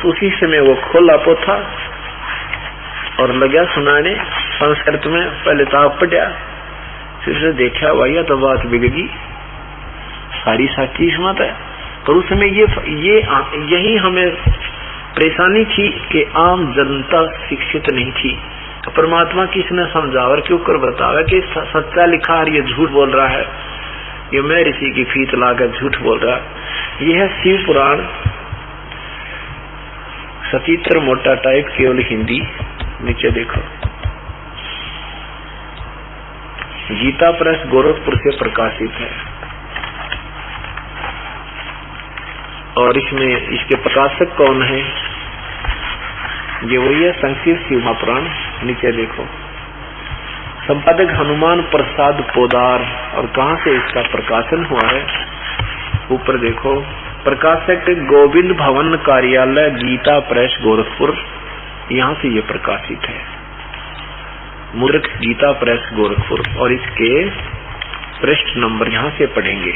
उसी समय वो खोला पोथा और लगा सुनाने संस्कृत में। पहले तो आप पढ़ा, फिर से देखा भैया तो बात बिगड़ी, सारी साची मत है। पर उस समय यही हमें परेशानी थी कि आम जनता शिक्षित नहीं थी। परमात्मा किसने समझावर क्यों कर बतावा कि सच्चा लिखा और ये झूठ बोल रहा है, ये मैं ऋषि की फीत लाकर झूठ बोल रहा है। यह है शिव पुराण, सचित्र मोटा टाइप, केवल हिंदी। नीचे देखो, गीता प्रेस गोरखपुर से प्रकाशित है और इसमें इसके प्रकाशक कौन है? ये वही है, संक्षिप्त शिव महापुराण। नीचे देखो, संपादक हनुमान प्रसाद पोदार। और कहाँ से इसका प्रकाशन हुआ है? ऊपर देखो, प्रकाशक गोविंद भवन कार्यालय, गीता प्रेस गोरखपुर, यहाँ से ये प्रकाशित है। मुद्रक गीता प्रेस गोरखपुर। और इसके पृष्ठ नंबर यहाँ से पढ़ेंगे।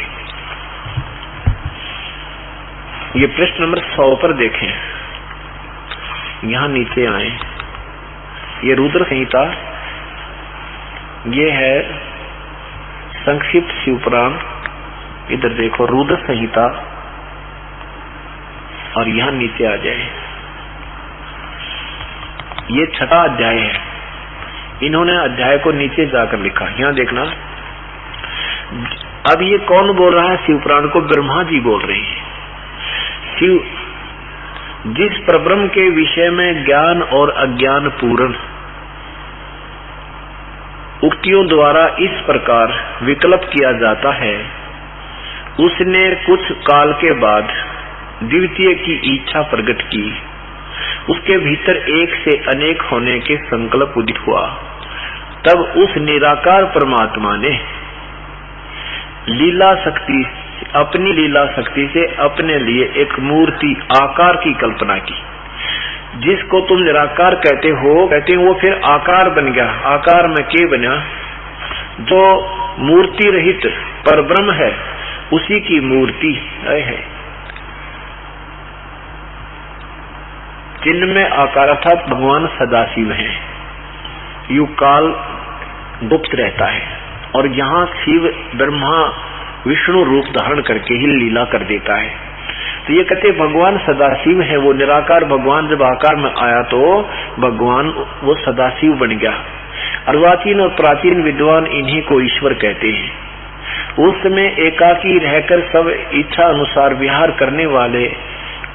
ये पृष्ठ नंबर 100 पर देखें, यहाँ नीचे आए, ये रुद्र संहिता, ये है संक्षिप्त शिवपुराण। इधर देखो रुद्र संहिता, और यहाँ नीचे आ जाए, ये 6वां अध्याय है। इन्होंने अध्याय को नीचे जाकर लिखा, यहाँ देखना। अब ये कौन बोल रहा है? शिवपुराण को ब्रह्मा जी बोल रहे हैं। शिव जिस परब्रह्म के विषय में ज्ञान और अज्ञान पूर्ण उक्तियों द्वारा इस प्रकार विकल्प किया जाता है, उसने कुछ काल के बाद द्वितीय की इच्छा प्रकट की। उसके भीतर एक से अनेक होने के संकल्प उदित हुआ। तब उस निराकार परमात्मा ने अपनी लीला शक्ति से अपने लिए एक मूर्ति आकार की कल्पना की। जिसको तुम निराकार कहते हो वो फिर आकार बन गया। आकार में क्या बना? जो मूर्ति रहित परब्रह्म है उसी की मूर्ति है। जिनमें आकार अर्थात भगवान सदाशिव हैं। यु काल गुप्त रहता है और यहाँ शिव ब्रह्मा विष्णु रूप धारण करके ही लीला कर देता है। तो ये कहते भगवान सदाशिव है। वो निराकार भगवान जब आकार में आया तो भगवान वो सदाशिव बन गया। अर्वाचीन और प्राचीन विद्वान इन्हीं को ईश्वर कहते हैं। उस समय एकाकी रहकर सब इच्छा अनुसार विहार करने वाले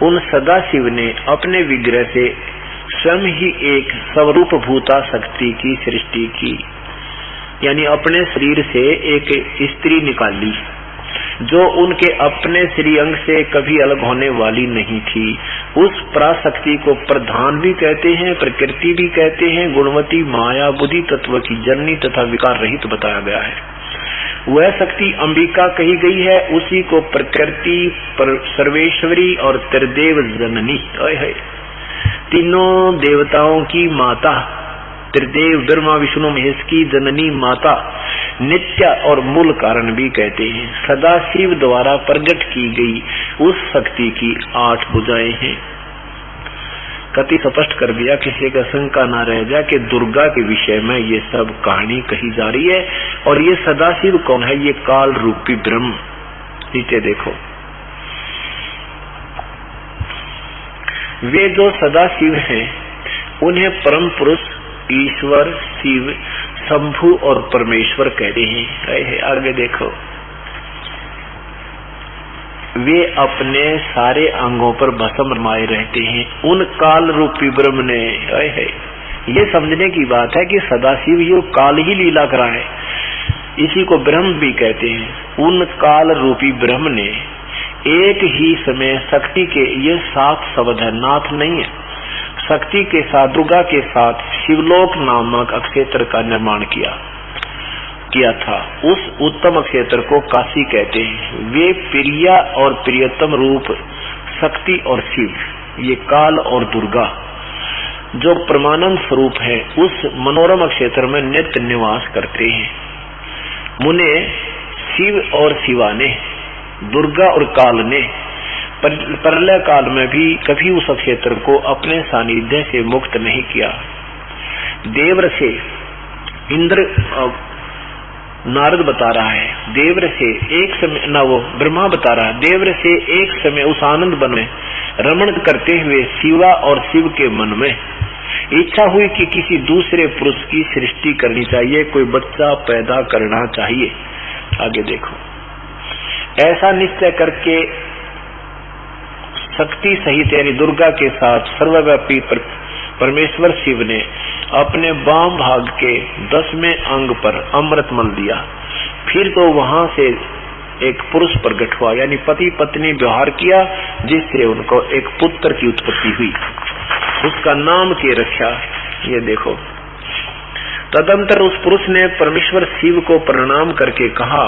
उन सदाशिव ने अपने विग्रह से स्वयं ही एक स्वरूप भूता शक्ति की सृष्टि की, यानी अपने शरीर से एक स्त्री निकाली जो उनके अपने श्रीअंग से कभी अलग होने वाली नहीं थी। उस पराशक्ति को प्रधान भी कहते हैं, प्रकृति भी कहते हैं। गुणवती माया बुद्धि तत्व की जननी तथा विकार रहित बताया गया है। वह शक्ति अंबिका कही गई है। उसी को प्रकृति सर्वेश्वरी और त्रिदेव जननी है। तीनों देवताओं की माता, त्रिदेव ब्रह्मा विष्णु महेश की जननी माता, नित्य और मूल कारण भी कहते हैं। सदाशिव द्वारा प्रकट की गई उस शक्ति की 8 भुजाएं हैं। कति स्पष्ट कर दिया, किसी का शंका न रह जाए कि दुर्गा के विषय में ये सब कहानी कही जा रही है। और ये सदाशिव कौन है? ये काल रूपी ब्रह्म। नीचे देखो, वे जो सदाशिव हैं उन्हें परम पुरुष, ईश्वर, शिव, शंभु और परमेश्वर कहते हैं। आगे देखो, वे अपने सारे अंगों पर भस्म रमाए रहते हैं। उन काल रूपी ब्रह्म ने, ये समझने की बात है कि सदाशिव ये काल ही लीला करा है। इसी को ब्रह्म भी कहते हैं। उन काल रूपी ब्रह्म ने एक ही समय शक्ति के, ये 7 शब्द है, नाथ नहीं है, शक्ति के साथ, दुर्गा के साथ शिवलोक नामक अक्षेत्र का निर्माण किया था। उस उत्तम अक्षेत्र को काशी कहते हैं। वे प्रिया और प्रियतम रूप शक्ति और शिव, ये काल और दुर्गा जो परमानंद स्वरूप है, उस मनोरम अक्षेत्र में नित्य निवास करते हैं। मुने शिव और शिवा ने, दुर्गा और काल ने प्रलय काल में भी कभी उस क्षेत्र को अपने सानिध्य से मुक्त नहीं किया। देवर से इंद्र, नारद बता रहा है, देवर से एक समय ना, वो ब्रह्मा बता रहा है, देवर से एक समय उस आनंद वन में रमण करते हुए शिवा और शिव के मन में इच्छा हुई कि किसी दूसरे पुरुष की सृष्टि करनी चाहिए, कोई बच्चा पैदा करना चाहिए। आगे देखो, ऐसा निश्चय करके शक्ति सहित यानी दुर्गा के साथ सर्वव्यापी परमेश्वर शिव ने अपने वाम भाग के 10वें अंग पर अमृत मल दिया। फिर तो वहां से एक पुरुष प्रकट हुआ, यानी पति पत्नी व्यवहार किया, जिससे उनको एक पुत्र की उत्पत्ति हुई। उसका नाम के रखा, ये देखो। तदंतर उस पुरुष ने परमेश्वर शिव को प्रणाम करके कहा,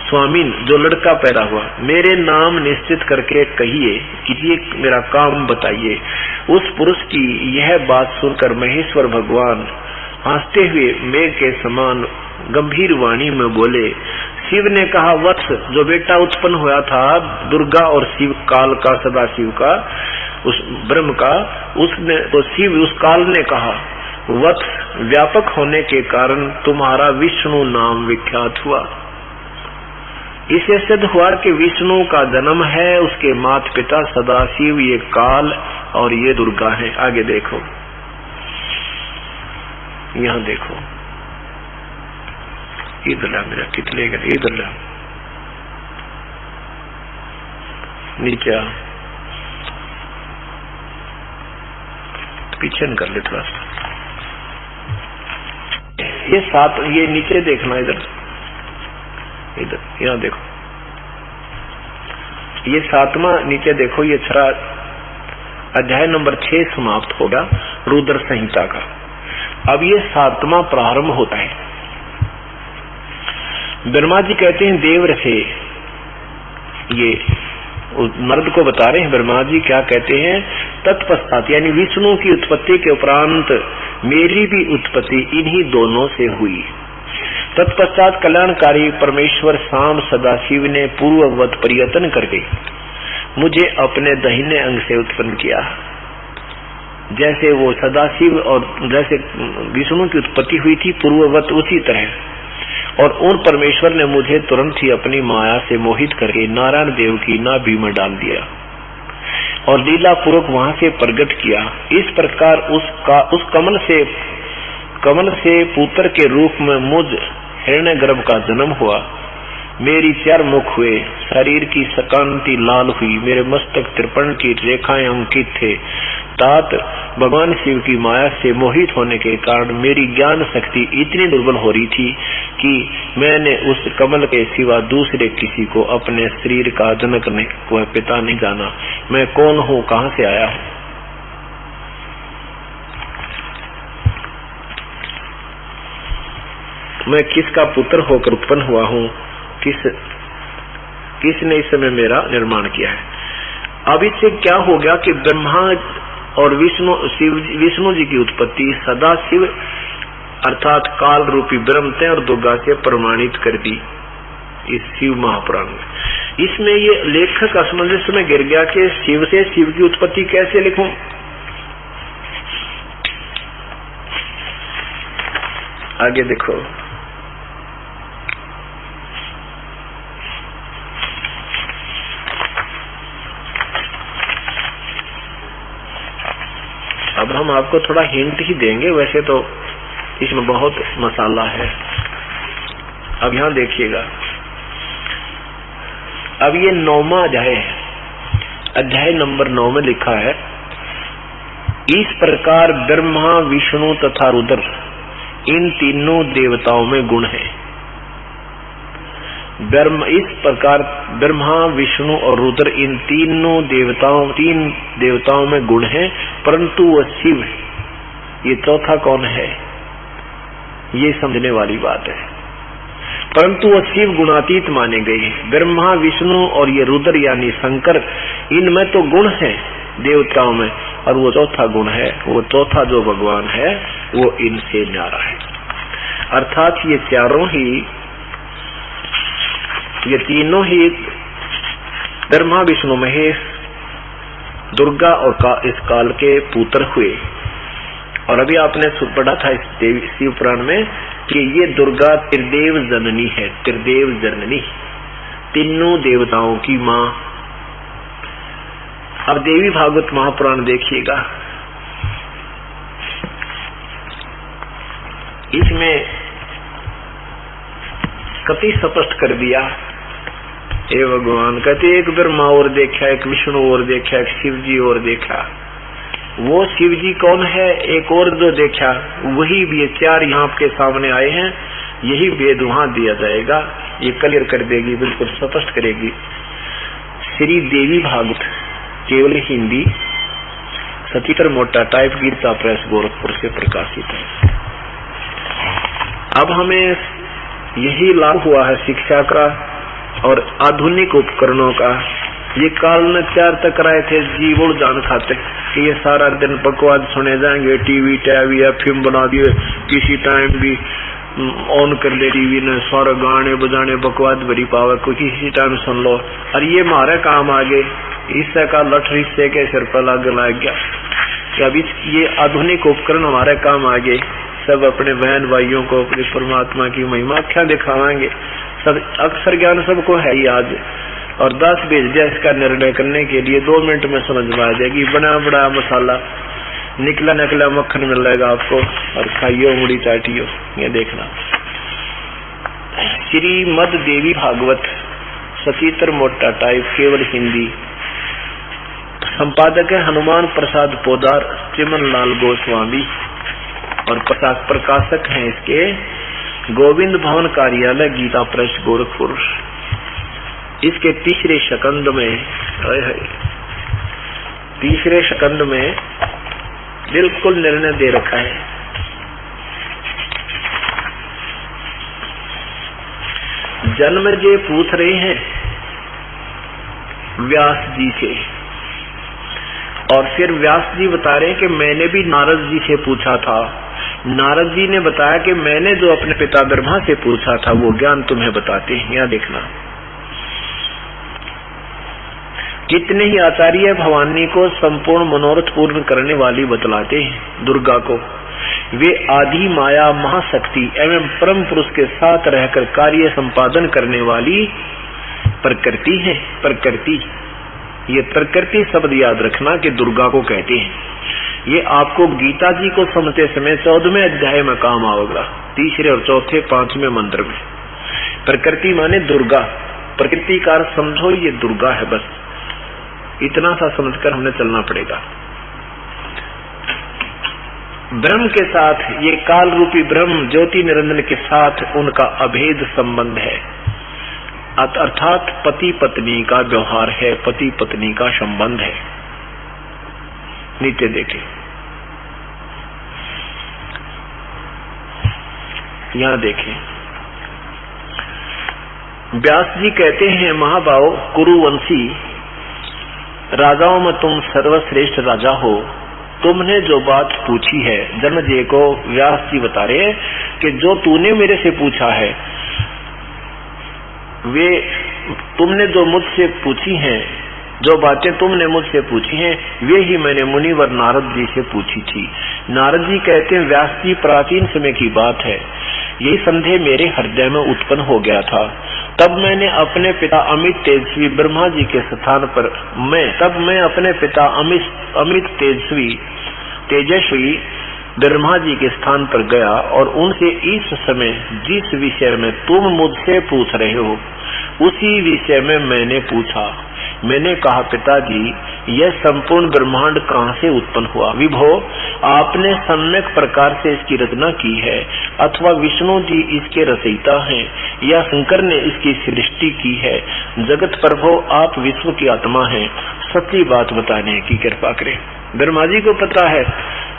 स्वामीन, जो लड़का पैदा हुआ मेरे नाम निश्चित करके कहिए, कीजिए, मेरा काम बताइए। उस पुरुष की यह बात सुनकर महेश्वर भगवान हंसते हुए मेघ के समान गंभीर वाणी में बोले। शिव ने कहा, वत्स, जो बेटा उत्पन्न हुआ था दुर्गा और शिव काल का, सदा शिव का, उस ब्रह्म का, उसने तो शिव उस काल ने कहा, वत्स, व्यापक होने के कारण तुम्हारा विष्णु नाम विख्यात हुआ। इसे सिद्ध हुआ कि विष्णु का जन्म है, उसके माता पिता सदाशिव, ये काल और ये दुर्गा है। आगे देखो, यहाँ देखो, इधर ला मेरा कितने का, इधर ला, नीचे पीछे कर ले थोड़ा सा, ये सात, ये नीचे देखना, इधर इधर, यहाँ देखो, ये 7वां नीचे देखो, ये 6 अध्याय नंबर 6 समाप्त होगा रुद्र संहिता का। अब ये 7वां प्रारंभ होता है। ब्रह्मा जी कहते हैं देवर से, ये मर्द को बता रहे हैं ब्रह्मा जी क्या कहते हैं, तत्पश्चात यानी विष्णु की उत्पत्ति के उपरांत मेरी भी उत्पत्ति इन्हीं दोनों से हुई। तत्पश्चात कल्याणकारी परमेश्वर शाम सदाशिव ने पूर्ववत प्रयत्न करके मुझे अपने दाहिने अंग से उत्पन्न किया। जैसे वो सदाशिव और जैसे विष्णु की उत्पत्ति हुई थी पूर्ववत, उसी तरह। और उन परमेश्वर ने मुझे तुरंत ही अपनी माया से मोहित करके नारायण देव की नाभि में डाल दिया और लीला पूर्वक वहां से प्रकट किया। इस प्रकार उस कमल से पुत्र के रूप में मुझ हिरण्य गर्भ का जन्म हुआ। मेरी 4 मुख हुए, शरीर की सकांति लाल हुई, मेरे मस्तक 53 की रेखाएं अंकित थे। तात भगवान शिव की माया से मोहित होने के कारण मेरी ज्ञान शक्ति इतनी दुर्बल हो रही थी कि मैंने उस कमल के सिवा दूसरे किसी को अपने शरीर का जनक व पिता नहीं जाना। मैं कौन हूँ, कहाँ से आया हूँ। मैं किसका पुत्र होकर उत्पन्न हुआ हूँ, किसने इस समय मेरा निर्माण किया है। अब इससे क्या हो गया कि ब्रह्मा और विष्णु जी की उत्पत्ति सदा शिव अर्थात काल रूपी ब्रह्म थे और दुर्गा से प्रमाणित कर दी इस शिव महापुराण में। इसमें ये लेखक असमंजस में गिर गया कि शिव से शिव की उत्पत्ति कैसे लिखूं। आगे देखो, अब हम आपको थोड़ा हिंट ही देंगे, वैसे तो इसमें बहुत मसाला है। अब यहाँ देखिएगा, अब ये 9वां अध्याय है, अध्याय नंबर 9 में लिखा है, इस प्रकार ब्रह्मा विष्णु तथा रुद्र इन तीनों देवताओं में गुण है। इस प्रकार ब्रह्मा विष्णु और रुद्र इन तीन देवताओं में गुण है, परंतु वह शिव, ये चौथा कौन है, ये समझने वाली बात है। परंतु वह शिव गुणातीत माने गए। ब्रह्मा विष्णु और ये रुद्र यानी शंकर, इनमें तो गुण है देवताओं में, और वो चौथा गुण है, वो चौथा जो भगवान है वो इनसे न्यारा है। अर्थात ये चारों ही, ये तीनों ही ब्रह्मा विष्णु महेश दुर्गा और इस काल के पुत्र हुए। और अभी आपने पढ़ा था इस शिव पुराण में कि ये दुर्गा त्रिदेव जननी है, त्रिदेव जननी, तीनों देवताओं की माँ। अब देवी भागवत महापुराण देखिएगा, इसमें कति स्पष्ट कर दिया। हे भगवान, कहते एक ब्रह्मा और देखा, एक विष्णु और देखा, एक शिव जी और देखा। वो शिव जी कौन है? एक और जो देखा वही ये चार यहाँ आपके सामने आए हैं, यही वेद वहां दिया जाएगा। ये क्लियर कर देगी, बिल्कुल स्पष्ट करेगी। श्री देवी भागवत केवल हिंदी, सचित्र मोटा टाइप, गीता प्रेस गोरखपुर से प्रकाशित है। अब हमें यही लाभ हुआ है शिक्षा का और आधुनिक उपकरणों का। ये काल में चार टकराए थे जीवों जान खाते कि ये सारा दिन बकवाद सुने जाएंगे, टीवी टैवी या फिल्म बना दिए, किसी टाइम भी ऑन कर ले टीवी ने, सारे गाने बजाने बकवाद भरी पावे, कोई किसी टाइम सुन लो। और ये हमारे काम आगे इससे का लठ से के सिर पर लग गया कि अभी ये आधुनिक उपकरण हमारे काम आगे, सब अपने बहन भाइयों को अपने परमात्मा की महिमा क्या दिखावाएंगे। सब अक्षर ज्ञान सबको है ही आज, और 10 भेज दिया इसका निर्णय करने के लिए, 2 मिनट में समझ में आ जाएगी। बना बड़ा मसाला, निकला निकला मक्खन मिलेगा आपको, और खाइयो उंगली चाटियो। ये देखना श्रीमद देवी भागवत, सचित्र मोटा टाइप, केवल हिंदी। संपादक है हनुमान प्रसाद पोदार, चिमन लाल गोस्वामी, और प्रकाशक हैं इसके गोविंद भवन कार्यालय, गीता प्रेस गोरखपुर। इसके तीसरे शकंद में, तीसरे शकंद में बिल्कुल निर्णय दे रखा है। जन्म जी पूछ रहे हैं व्यास जी से, और फिर व्यास जी बता रहे हैं कि मैंने भी नारद जी से पूछा था। नारद जी ने बताया कि मैंने जो अपने पिता ब्रह्मा से पूछा था वो ज्ञान तुम्हें बताते हैं। यहाँ देखना, कितने ही आचार्य भवानी को संपूर्ण मनोरथ पूर्ण करने वाली बतलाते हैं दुर्गा को। वे आदि माया महाशक्ति एवं परम पुरुष के साथ रहकर कार्य संपादन करने वाली प्रकृति है। प्रकृति, ये प्रकृति शब्द याद रखना कि दुर्गा को कहते हैं। ये आपको गीता जी को समझते समय 14वें अध्याय में काम आएगा, तीसरे और चौथे 5वें मंत्र में। प्रकृति माने दुर्गा, प्रकृति का अर्थ समझो ये दुर्गा है, बस इतना सा समझकर हमने चलना पड़ेगा। ब्रह्म के साथ, ये काल रूपी ब्रह्म ज्योति निरंजन के साथ उनका अभेद संबंध है, अर्थात पति पत्नी का व्यवहार है, पति पत्नी का संबंध है। नीचे देखें, यहां देखें, व्यास जी कहते हैं महाभाव कुरुवंशी राजाओं में तुम सर्वश्रेष्ठ राजा हो। तुमने जो बात पूछी है, जन्मजय को व्यास जी बता रहे हैं कि जो तूने मेरे से पूछा है, वे तुमने जो मुझसे पूछी हैं, जो बातें तुमने मुझसे पूछी हैं, वे ही मैंने मुनिवर नारद जी से पूछी थी। नारद जी कहते हैं व्यास जी प्राचीन समय की बात है, यही संदेह मेरे हृदय में उत्पन्न हो गया था। तब मैंने अपने पिता अमित तेजस्वी ब्रह्मा जी के स्थान पर मैं अपने पिता अमित तेजस्वी ब्रह्मा जी के स्थान पर गया और उनसे इस समय जिस विषय में तुम मुझसे पूछ रहे हो उसी विषय में मैंने पूछा। मैंने कहा पिताजी, यह संपूर्ण ब्रह्मांड कहाँ से उत्पन्न हुआ? विभो, आपने सम्यक प्रकार से इसकी रचना की है, अथवा विष्णु जी इसके रचयिता हैं, या शंकर ने इसकी सृष्टि की है। जगत प्रभु, आप विश्व की आत्मा हैं, सच्ची बात बताने की कृपा करें। ब्रह्मा जी को पता है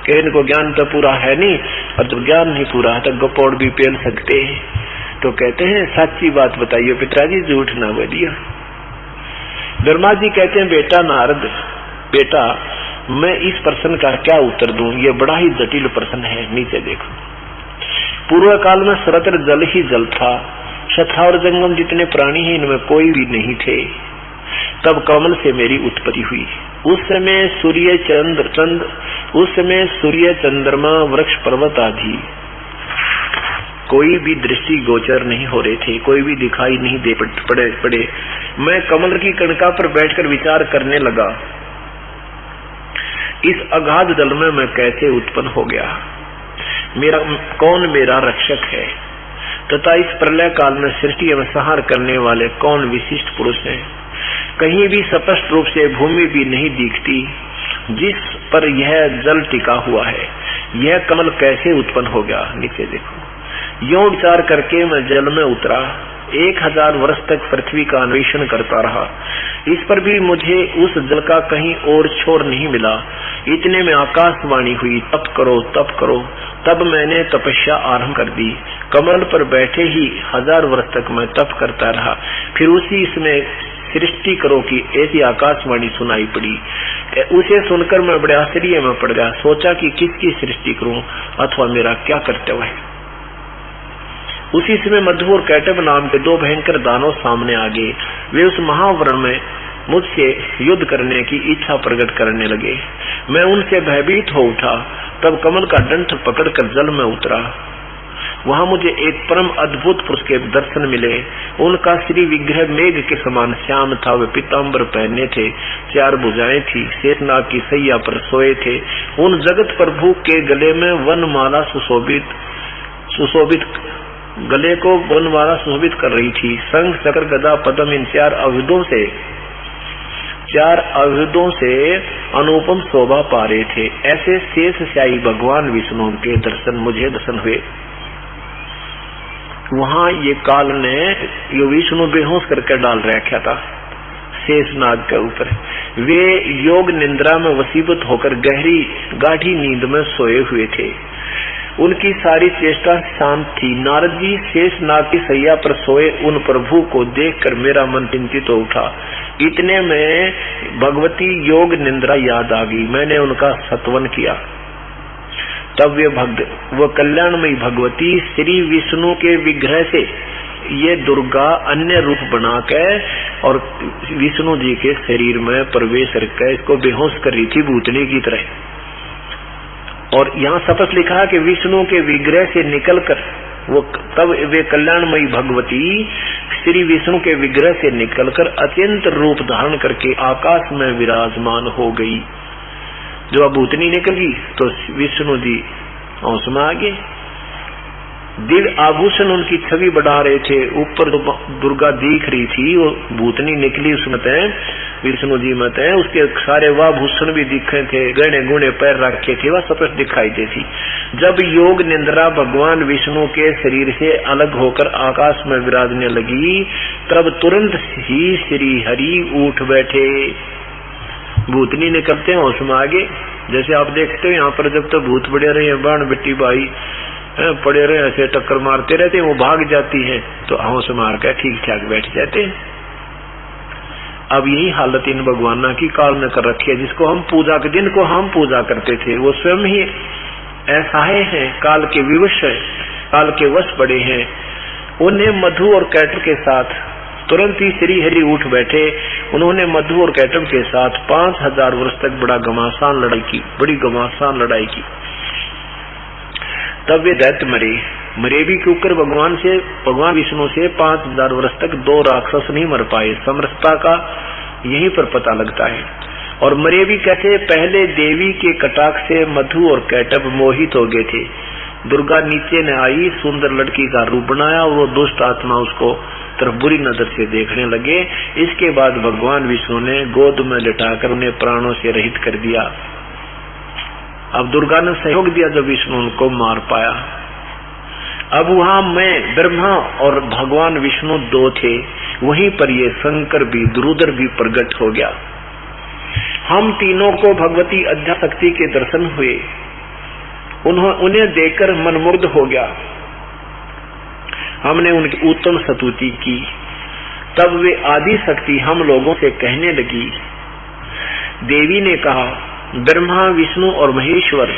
कि इनको ज्ञान तो पूरा है नहीं, और जब ज्ञान नहीं पूरा है तो गपोड़ भी पेल सकते हैं। तो कहते हैं सच्ची बात बताइए पिताजी, झूठ ना बोलिए। ब्रह्मा जी कहते हैं बेटा नारद, बेटा मैं इस प्रश्न का क्या उत्तर दूं? ये बड़ा ही जटिल प्रश्न है। नीचे देखो, पूर्व काल में सर्वत्र जल ही जल था, शथा और जंगम जितने प्राणी हैं इनमें कोई भी नहीं थे। तब कमल से मेरी उत्पत्ति हुई। उस समय सूर्य चंद्रमा वृक्ष पर्वत आदि कोई भी दृष्टि गोचर नहीं हो रहे थे, कोई भी दिखाई नहीं दे पड़े। मैं कमल की कणका पर बैठकर विचार करने लगा, इस अगाध जल में मैं कैसे उत्पन्न हो गया, कौन मेरा रक्षक है, तथा इस प्रलय काल में सृष्टि एवं संहार करने वाले कौन विशिष्ट पुरुष हैं। कहीं भी स्पष्ट रूप से भूमि भी नहीं दिखती जिस पर यह जल टिका हुआ है। यह कमल कैसे उत्पन्न हो गया, नीचे देखो। यों विचार करके मैं जल में उतरा, 1000 वर्ष तक पृथ्वी का अन्वेषण करता रहा। इस पर भी मुझे उस जल का कहीं और छोर नहीं मिला। इतने में आकाशवाणी हुई, तप करो तप करो। तब मैंने तपस्या आरंभ कर दी। कमल पर बैठे ही 1000 वर्ष तक मैं तप करता रहा। फिर उसी इसमें सृष्टि करो की ऐसी आकाशवाणी सुनाई पड़ी। उसे सुनकर मैं बड़े आश्चर्य में पड़ गया। सोचा कि किसकी सृष्टि करूं अथवा मेरा क्या कर्तव्य है। उसी समय मधु और कैटब नाम के 2 भयंकर दानव सामने आ गए। वे उस महावरण में मुझसे युद्ध करने की इच्छा प्रकट करने लगे। मैं उनसे भयभीत हो उठा। तब कमल का डंठ पकड़कर जल में उतरा। वहां मुझे एक परम अद्भुत पुरुष के दर्शन मिले। उनका श्री विग्रह मेघ के समान श्याम था। वे पीताम्बर पहने थे, 4 भुजाएं थी, शेषनाग की सैया पर सोए थे। उन जगत प्रभु के गले में वनमाला सुशोभित गले को वनमाला सुशोभित कर रही थी। शंख चक्र गदा पद्म इन 4 अवयुधों से अनुपम शोभा पा रहे थे। ऐसे शेष शाही भगवान विष्णु के मुझे दर्शन हुए। वहां ये काल ने यो विष्णु बेहोश करके डाल रखा था शेषनाग के ऊपर। वे योग निद्रा में वसीभूत होकर गाढ़ी नींद में सोए हुए थे। उनकी सारी चेष्टा शांत थी। नारद जी शेषनाग की सैया पर सोए उन प्रभु को देखकर मेरा मन चिंतित हो उठा। इतने में भगवती योग निद्रा याद आ गई। मैंने उनका सत्वन किया। तब वो कल्याणमयी भगवती श्री विष्णु के विग्रह से ये दुर्गा अन्य रूप बना के और विष्णु जी के शरीर में प्रवेश करके इसको बेहोश कर रही थी भूतनी की तरह। और यहाँ स्पष्ट लिखा है कि विष्णु के विग्रह से निकलकर तब वे कल्याणमयी भगवती श्री विष्णु के विग्रह से निकलकर अत्यंत रूप धारण करके आकाश में विराजमान हो गई। जो भूतनी निकली तो विष्णु जी होश में आ गए। दिव्य आभूषण उनकी छवि बढ़ा रहे थे। ऊपर दुर्गा दिख रही थी, वो भूतनी निकली उसमें विष्णु जी मत है। उसके सारे वाभूषण भी दिखे थे, गहने गुणे पैर रखे थे, वह स्पष्ट दिखाई देती। जब योग निद्रा भगवान विष्णु के शरीर से अलग होकर आकाश में विराजने लगी, तब तुरंत ही श्री हरि उठ बैठे। भूतनी निकलते हैं होश में आगे। जैसे आप देखते हो यहाँ पर जब तक भूत पड़े रहे बाण बेटी भाई पड़े रहे ऐसे टक्कर मारते रहते, वो भाग जाती है तो होश मार कर ठीक ठाक बैठ जाते हैं। अब यही हालत इन भगवाना की काल ने कर रखी है। जिसको हम पूजा के दिन को हम पूजा करते थे, वो स्वयं ही असहाय है, काल के विवश है, काल के वश पड़े हैं। उन्हें मधु और कैटब के साथ तुरंत ही श्री हरि उठ बैठे। उन्होंने मधु और कैटब के साथ 5000 वर्ष तक बड़ी घमासान लड़ाई की। तब वे दैत्य मरे भी क्योंकि भगवान विष्णु से 5000 वर्ष तक 2 राक्षस नहीं मर पाए। समर्थता का यहीं पर पता लगता है। और मरे भी कैसे? पहले देवी के कटाक्ष से मधु और कैटब मोहित हो गए थे। दुर्गा नीचे न आई, सुंदर लड़की का रूप बनाया और वो दुष्ट आत्मा उसको तरफ बुरी नजर से देखने लगे। इसके बाद भगवान विष्णु ने गोद में लिटाकर उन्हें प्राणों से रहित कर दिया। अब दुर्गा ने सहयोग दिया जब विष्णु उनको मार पाया। अब वहां मैं ब्रह्मा और भगवान विष्णु 2 थे। वहीं पर ये शंकर भी दुरुधर भी प्रकट हो गया। हम तीनों को भगवती अध्याशक्ति के दर्शन हुए। उन्हें देखकर मन मुग्ध हो गया। हमने उनकी उत्तम स्तुति की। तब वे आदि शक्ति हम लोगों से कहने लगी। देवी ने कहा, ब्रह्मा विष्णु और महेश्वर,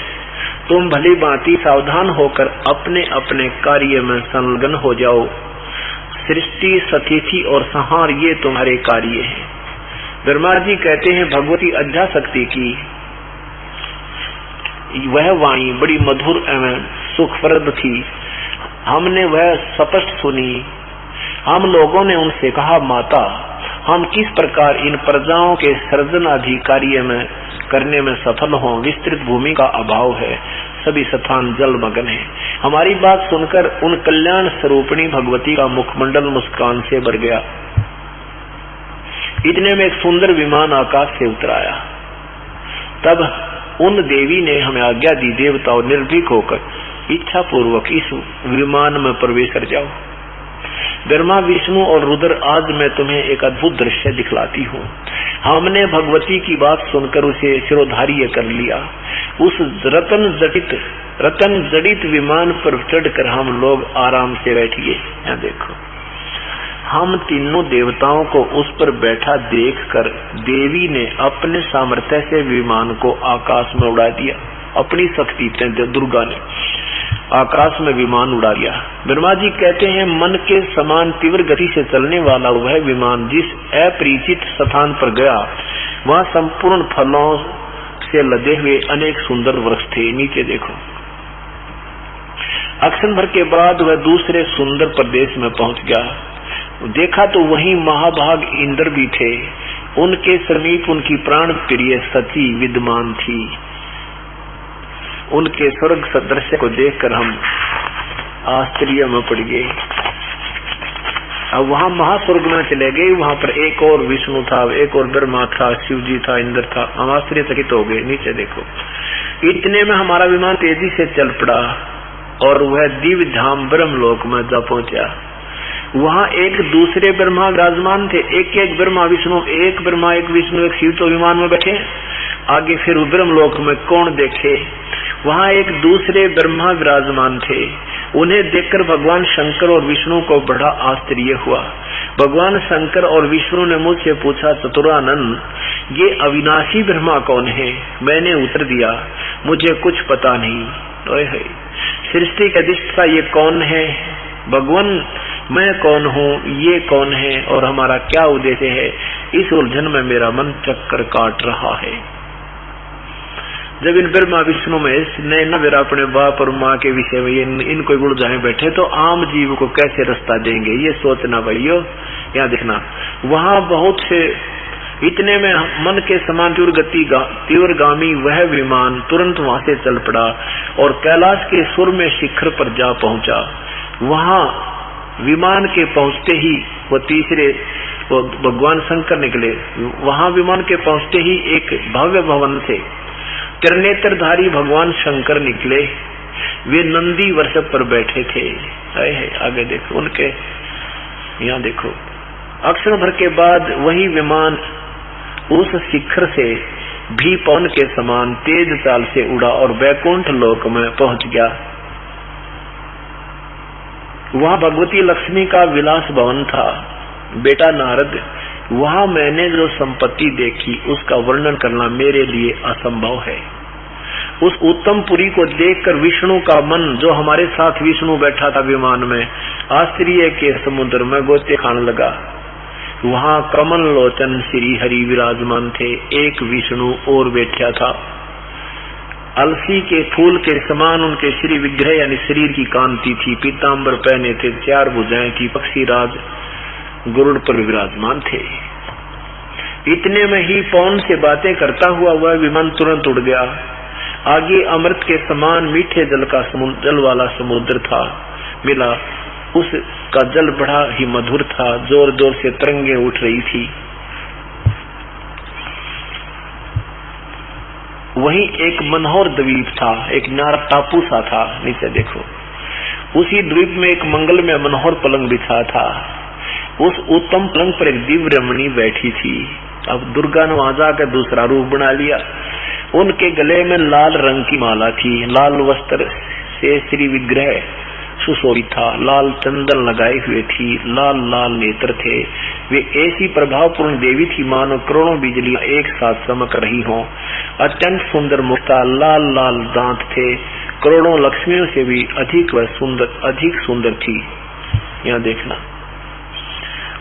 तुम भली भांति सावधान होकर अपने अपने कार्य में संलग्न हो जाओ। सृष्टि, स्थिति और संहार ये तुम्हारे कार्य हैं। ब्रह्मा जी कहते हैं भगवती अध्याशक्ति की वह वाणी बड़ी मधुर एवं सुखप्रद थी। हमने वह स्पष्ट सुनी। हम लोगों ने उनसे कहा, माता, हम किस प्रकार इन प्रजाओं के सृजन अधिकारी में करने में सफल हों। विस्तृत भूमि का अभाव है, सभी स्थान जलमग्न है। हमारी बात सुनकर उन कल्याण स्वरूपिणी भगवती का मुखमंडल मुस्कान से भर गया। इतने में एक सुंदर विमान आकाश से उतर आया। तब उन देवी ने हमें आज्ञा दी, देवताओं निर्भीक होकर इच्छा पूर्वक इस विमान में प्रवेश कर जाओ। ब्रह्मा, विष्णु और रुद्र, आज मैं तुम्हें एक अद्भुत दृश्य दिखलाती हूँ। हमने भगवती की बात सुनकर उसे शिरोधार्य कर लिया। उस रतन जड़ित विमान पर चढ़कर हम लोग आराम से बैठ गए। यहाँ देखो, हम तीनों देवताओं को उस पर बैठा देखकर देवी ने अपने सामर्थ्य से विमान को आकाश में उड़ा दिया। अपनी शक्ति से दुर्गा ने आकाश में विमान उड़ा दिया। ब्रह्मा जी कहते हैं, मन के समान तीव्र गति से चलने वाला वह विमान जिस अपरिचित स्थान पर गया, वहाँ संपूर्ण फलों से लदे हुए अनेक सुंदर वृक्ष थे। नीचे देखो, अक्षण भर के बाद वह दूसरे सुंदर प्रदेश में पहुंच गया। देखा तो वहीं महाभाग इंद्र भी थे। उनके समीप उनकी प्राण प्रिय सती विद्यमान थी। उनके स्वर्ग सदृश को देखकर हम आश्चर्य में पड़ गए। अब वहां महास्वर्ग में चले गए। वहां पर एक और विष्णु था, एक और ब्रह्मा था, शिव जी था, इंद्र था। हम आश्चर्यचकित हो गए। नीचे देखो, इतने में हमारा विमान तेजी से चल पड़ा और वह दिव्य धाम ब्रह्मलोक में जा पहुंचा। वहाँ एक दूसरे ब्रह्मा विराजमान थे। एक ब्रह्मा विष्णु, एक ब्रह्मा एक विष्णु एक शिव तो विमान में बैठे। आगे फिर ब्रह्मलोक में कौन देखे, वहाँ एक दूसरे ब्रह्मा विराजमान थे। उन्हें देखकर भगवान शंकर और विष्णु को बड़ा आश्चर्य हुआ। भगवान शंकर और विष्णु ने मुझसे पूछा, चतुरानन, ये अविनाशी ब्रह्मा कौन है? मैंने उत्तर दिया, मुझे कुछ पता नहीं। सृष्टि के अधिष्ठा ये कौन है? भगवान, मैं कौन हूँ, ये कौन है और हमारा क्या उद्देश्य है? इस उलझन में मेरा मन चक्कर काट रहा है। जब इन ब्रह्मा विष्णु महेश ने न मेरा अपने बाप और माँ के विषय में इनको उलझाए बैठे तो आम जीव को कैसे रास्ता देंगे, ये सोचना भाइयों। यहाँ देखना, वहाँ बहुत से, इतने में मन के समान तीव्रगामी वह विमान तुरंत वहां से चल पड़ा और कैलाश के सुर में शिखर पर जा पहुंचा। वहां विमान के पहुंचते ही वो भगवान शंकर निकले। वहां विमान के पहुंचते ही एक भव्य भवन से त्रिनेत्रधारी भगवान शंकर निकले। वे नंदी वृषभ पर बैठे थे। आगे देखो, उनके यहाँ देखो, अक्षर भर के बाद वही विमान उस शिखर से भी पवन के समान तेज चाल से उड़ा और वैकुंठ लोक में पहुंच गया। वहाँ भगवती लक्ष्मी का विलास भवन था। बेटा नारद, वहाँ मैंने जो संपत्ति देखी उसका वर्णन करना मेरे लिए असंभव है। उस उत्तम पुरी को देखकर विष्णु का मन, जो हमारे साथ विष्णु बैठा था विमान में, आश्चर्य के समुद्र में गोते खाने लगा। वहाँ कमल लोचन श्री हरि विराजमान थे। एक विष्णु और बैठा था। अलसी के फूल के समान उनके श्री विग्रह यानी शरीर की कांति थी। पीतांबर पहने थे, 4 भुजाएं थी। पक्षीराज गरुड़ पर विराजमान थे। इतने में ही पवन से बातें करता हुआ वह विमान तुरंत उड़ गया। आगे अमृत के समान मीठे जल वाला समुद्र था मिला। उसका जल बड़ा ही मधुर था। जोर जोर से तरंगे उठ रही थी। वहीं एक मनोहर द्वीप था, एक नारा टापू सा था। नीचे देखो, उसी द्वीप में एक मंगल में मनोहर पलंग बिछा था। उस उत्तम पलंग पर एक दिव्य रमणी बैठी थी। अब दुर्गा ने वहां जाकर दूसरा रूप बना लिया। उनके गले में लाल रंग की माला थी। लाल वस्त्र से श्री विग्रह सुशोभित था। लाल चंदन लगाए हुए थी। लाल लाल नेत्र थे। वे ऐसी प्रभावपूर्ण देवी थी मानो करोड़ों बिजलियां एक साथ चमक रही हों। अत्यंत सुंदर मुक्ता, लाल लाल दांत थे। करोड़ों लक्ष्मियों से भी अधिक सुंदर थी। यहाँ देखना,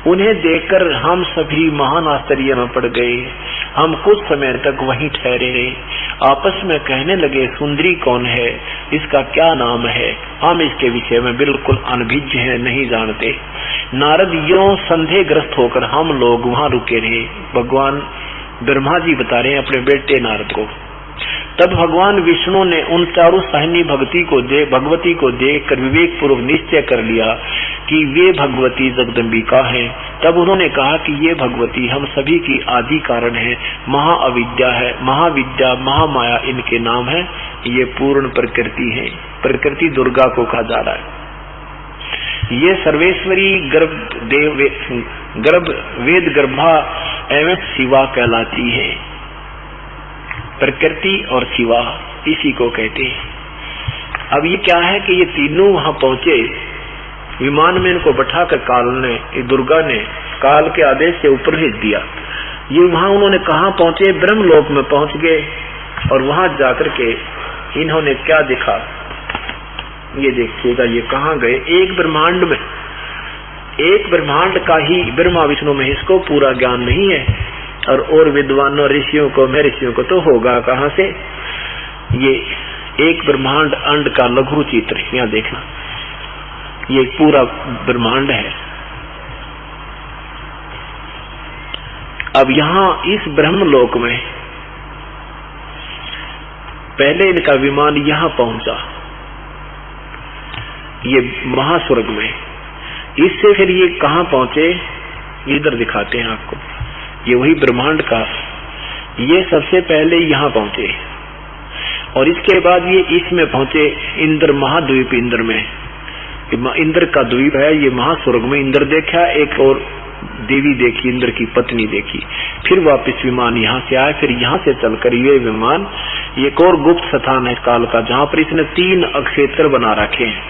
उन्हें देखकर हम सभी महान आश्चर्य में पड़ गए। हम कुछ समय तक वहीं ठहरे, आपस में कहने लगे, सुंदरी कौन है, इसका क्या नाम है? हम इसके विषय में बिल्कुल अनभिज्ञ हैं, नहीं जानते। नारद यों संदेहग्रस्त होकर हम लोग वहां रुके रहे। भगवान ब्रह्मा जी बता रहे हैं अपने बेटे नारद को। तब भगवान विष्णु ने उन चारों साहिनी भगवती को देख कर विवेक पूर्वक निश्चय कर लिया कि वे भगवती जगदम्बिका हैं। तब उन्होंने कहा कि ये भगवती हम सभी की आदि कारण है, महाअविद्या है, महाविद्या महामाया इनके नाम है। ये पूर्ण प्रकृति है, प्रकृति दुर्गा को कहा जा रहा है। ये सर्वेश्वरी गर्भ वेद गर्भा एवं शिवा कहलाती है। प्रकृति और शिवा इसी को कहते हैं। अब ये क्या है कि ये तीनों वहां पहुंचे, विमान में इनको बैठाकर काल ने, दुर्गा ने काल के आदेश से ऊपर भेज दिया। ये वहां उन्होंने कहा पहुंचे, ब्रह्मलोक में पहुंच गए। और वहां जाकर के इन्होंने क्या देखा, ये देखिएगा। ये कहाँ गए? एक ब्रह्मांड में, एक ब्रह्मांड का ही ब्रह्मा विष्णु महेश को पूरा ज्ञान नहीं है। और विद्वानों ऋषियों को, महर्षियों को तो होगा कहां से? ये एक ब्रह्मांड अंड का लघु चित्र यहाँ देखना, ये पूरा ब्रह्मांड है। अब यहाँ इस ब्रह्मलोक में पहले इनका विमान यहाँ पहुंचा, ये महास्वर्ग में। इससे फिर ये कहाँ पहुंचे, इधर दिखाते हैं आपको। ये वही ब्रह्मांड का, ये सबसे पहले यहाँ पहुंचे और इसके बाद ये इसमें पहुंचे इंद्र महाद्वीप। इंद्र में, इंद्र का द्वीप है ये महास्वर्ग में। इंद्र देखा, एक और देवी देखी, इंद्र की पत्नी देखी। फिर वापस विमान यहाँ से आया। फिर यहाँ से चलकर ये विमान एक और गुप्त स्थान है काल का, जहाँ पर इसने 3 अक्षेत्र बना रखे हैं,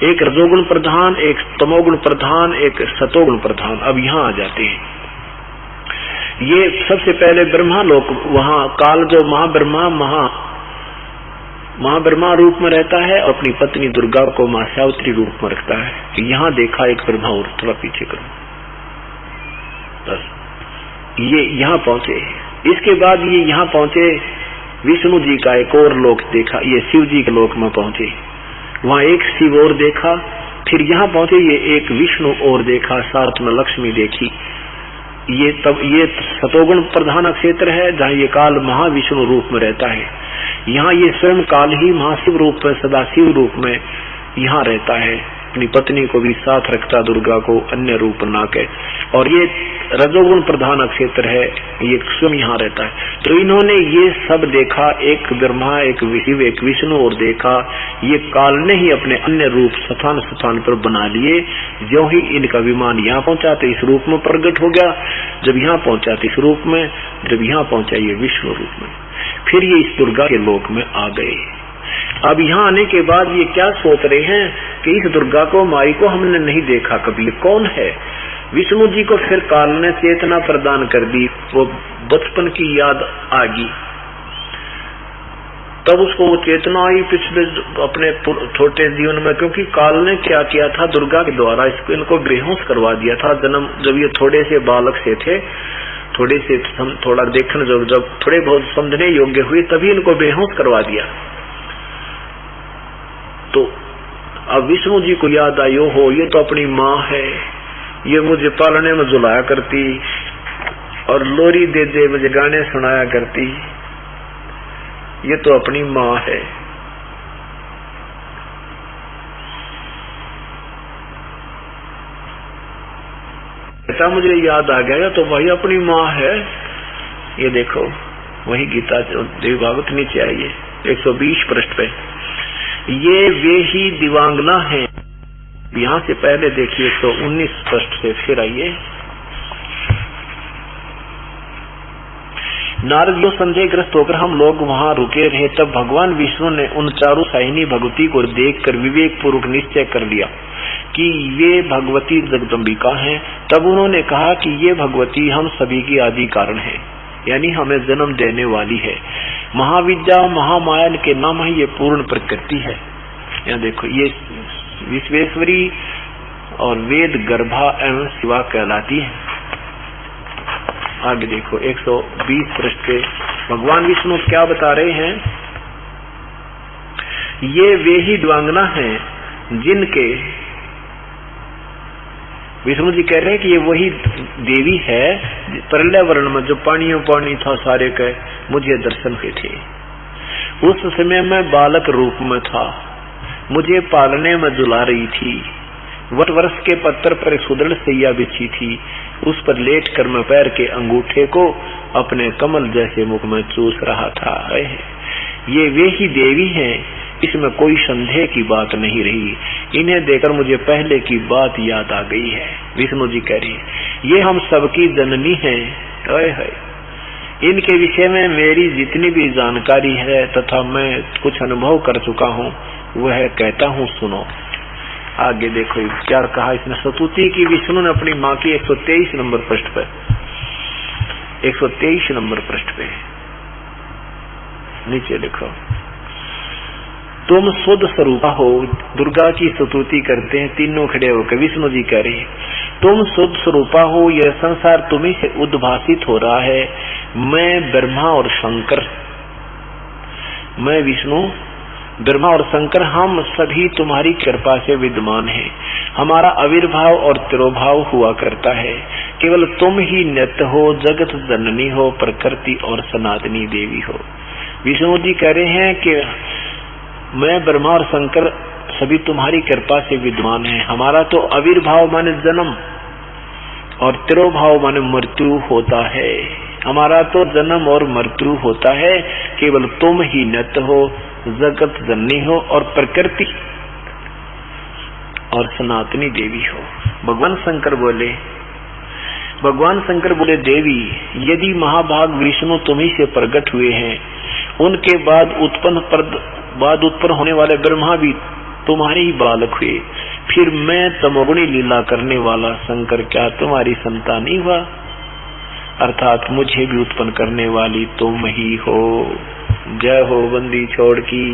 एक रजोगुण प्रधान, एक तमोगुण प्रधान, एक सतोगुण प्रधान। अब यहाँ आ जाते हैं। ये सबसे पहले ब्रह्मा लोक, वहां काल जो महाब्रह्मा रूप में रहता है, अपनी पत्नी दुर्गा को महासावित्री रूप में रखता है। यहाँ देखा एक ब्रह्मा, और थोड़ा पीछे करो बस। ये यहाँ पहुंचे, इसके बाद ये यहाँ पहुंचे, विष्णु जी का एक और लोक देखा, ये शिव जी के लोक में पहुंचे। वहां एक शिव और देखा। फिर यहाँ पहुंचे, ये एक विष्णु और देखा, साथ में लक्ष्मी देखी। ये सतोगुण प्रधान क्षेत्र है, जहाँ ये काल महाविष्णु रूप में रहता है। यहाँ ये स्वयं काल ही महाशिव रूप में, सदाशिव रूप में यहाँ रहता है। अपनी पत्नी को भी साथ रखता, दुर्गा को अन्य रूप ना के। और ये रजोगुण प्रधान क्षेत्र है, ये स्वयं यहाँ रहता है। तो इन्होंने ये सब देखा, एक ब्रह्मा, एक शिव, एक विष्णु और देखा। ये काल ने ही अपने अन्य रूप स्थान स्थान पर बना लिए। जो ही इनका विमान यहाँ पहुंचा तो इस रूप में प्रकट हो गया, जब यहाँ पहुंचा तो इस रूप में, जब यहाँ पहुंचा ये विष्णु रूप में। फिर ये इस दुर्गा के लोक में आ गए। अब यहाँ आने के बाद ये क्या सोच रहे हैं कि इस दुर्गा को, माई को हमने नहीं देखा कभी, कौन है? विष्णु जी को फिर काल ने चेतना प्रदान कर दी, वो बचपन की याद आ गई। तब उसको वो चेतना आई पिछले अपने छोटे जीवन में, क्योंकि काल ने क्या किया था दुर्गा के द्वारा, इसको इनको बेहोश करवा दिया था। जन्म जब ये थोड़े से बालक से थे, थोड़े से थोड़ा देखने, जब थोड़े बहुत समझने योग्य हुए, तभी इनको बेहोश करवा दिया। तो अब विष्णु जी को याद आई, हो ये तो अपनी माँ है, ये मुझे पालने में झुलाया करती और लोरी दे दे मुझे गाने सुनाया करती, ये तो अपनी माँ है। ऐसा मुझे याद आ गया, तो वही अपनी माँ है। ये देखो वही गीता देवी भागवत नीचे आई है 120 पृष्ठ पे। ये वे ही दिवांगना है। यहाँ से पहले देखिए 119 पृष्ठ से फिर आइए। नारद जो संदेहग्रस्त होकर हम लोग वहां रुके रहे, तब भगवान विष्णु ने उन चारों साहिनी भगवती को देखकर विवेक पूर्वक निश्चय कर लिया कि वे भगवती जगदम्बिका हैं। तब उन्होंने कहा कि ये भगवती हम सभी की आदि कारण है, यानी हमें जन्म देने वाली है। महाविद्या महामाया के नाम है, ये पूर्ण प्रकृति है। यहाँ देखो, ये विश्वेश्वरी और वेद गर्भा एवं शिवा कहलाती है। आगे देखो 120 पृष्ठ पे भगवान विष्णु क्या बता रहे हैं। ये वे ही द्वांगना हैं जिनके, विष्णु जी कह रहे हैं कि ये वही देवी है प्रलय वर्ण में जो पानियों पानी था सारे के मुझे दर्शन हुए थे। उस समय मैं बालक रूप में था, मुझे पालने में झुला रही थी। वट वृक्ष के पत्थर पर एक सुदृढ़ सैया बिछी थी, उस पर लेट कर मैं पैर के अंगूठे को अपने कमल जैसे मुख में चूस रहा था। ये वे ही देवी हैं, इसमें कोई संदेह की बात नहीं रही। इन्हें देखकर मुझे पहले की बात याद आ गई है। विष्णु जी कह रही है ये हम सबकी जननी है। इनके विषय में मेरी जितनी भी जानकारी है तथा मैं कुछ अनुभव कर चुका हूँ वह कहता हूँ, सुनो। आगे देखो क्या कहा इसने स्तुति की विष्णु ने अपनी माँ की 123 नंबर पृष्ठ पे, 123 नंबर पृष्ठ पे नीचे लिखो, तुम शुद्ध स्वरूपा हो। दुर्गा की स्तुति करते हैं तीनों खड़े होकर। विष्णु जी कह रहे तुम शुद्ध स्वरूपा हो, यह संसार तुम्ही से उद्भासित हो रहा है। मैं ब्रह्मा और शंकर, मैं विष्णु ब्रह्मा और शंकर हम सभी तुम्हारी कृपा से विद्यमान हैं। हमारा आविर्भाव और तिरोभाव हुआ करता है। केवल तुम ही नित्य हो, जगत जननी हो, प्रकृति और सनातनी देवी हो। विष्णु जी कह रहे हैं कि मैं ब्रह्मा और शंकर सभी तुम्हारी कृपा से विद्यमान है। हमारा तो आविर्भाव माने जन्म और तिरोभाव माने मृत्यु होता है। हमारा तो जन्म और मृत्यु होता है, केवल तुम ही नित्य हो, जगत जननी हो और प्रकृति और सनातनी देवी हो। भगवान शंकर बोले देवी, यदि महाभाग विष्णु तुम्ही से प्रकट हुए हैं, उनके बाद उत्पन्न होने वाले ब्रह्मा भी तुम्हारे ही बालक हुए, फिर मैं तमोगुणी लीला करने वाला शंकर क्या तुम्हारी संतान नहीं हुआ? अर्थात मुझे भी उत्पन्न करने वाली तुम ही हो। जय हो बंदी छोड़ की।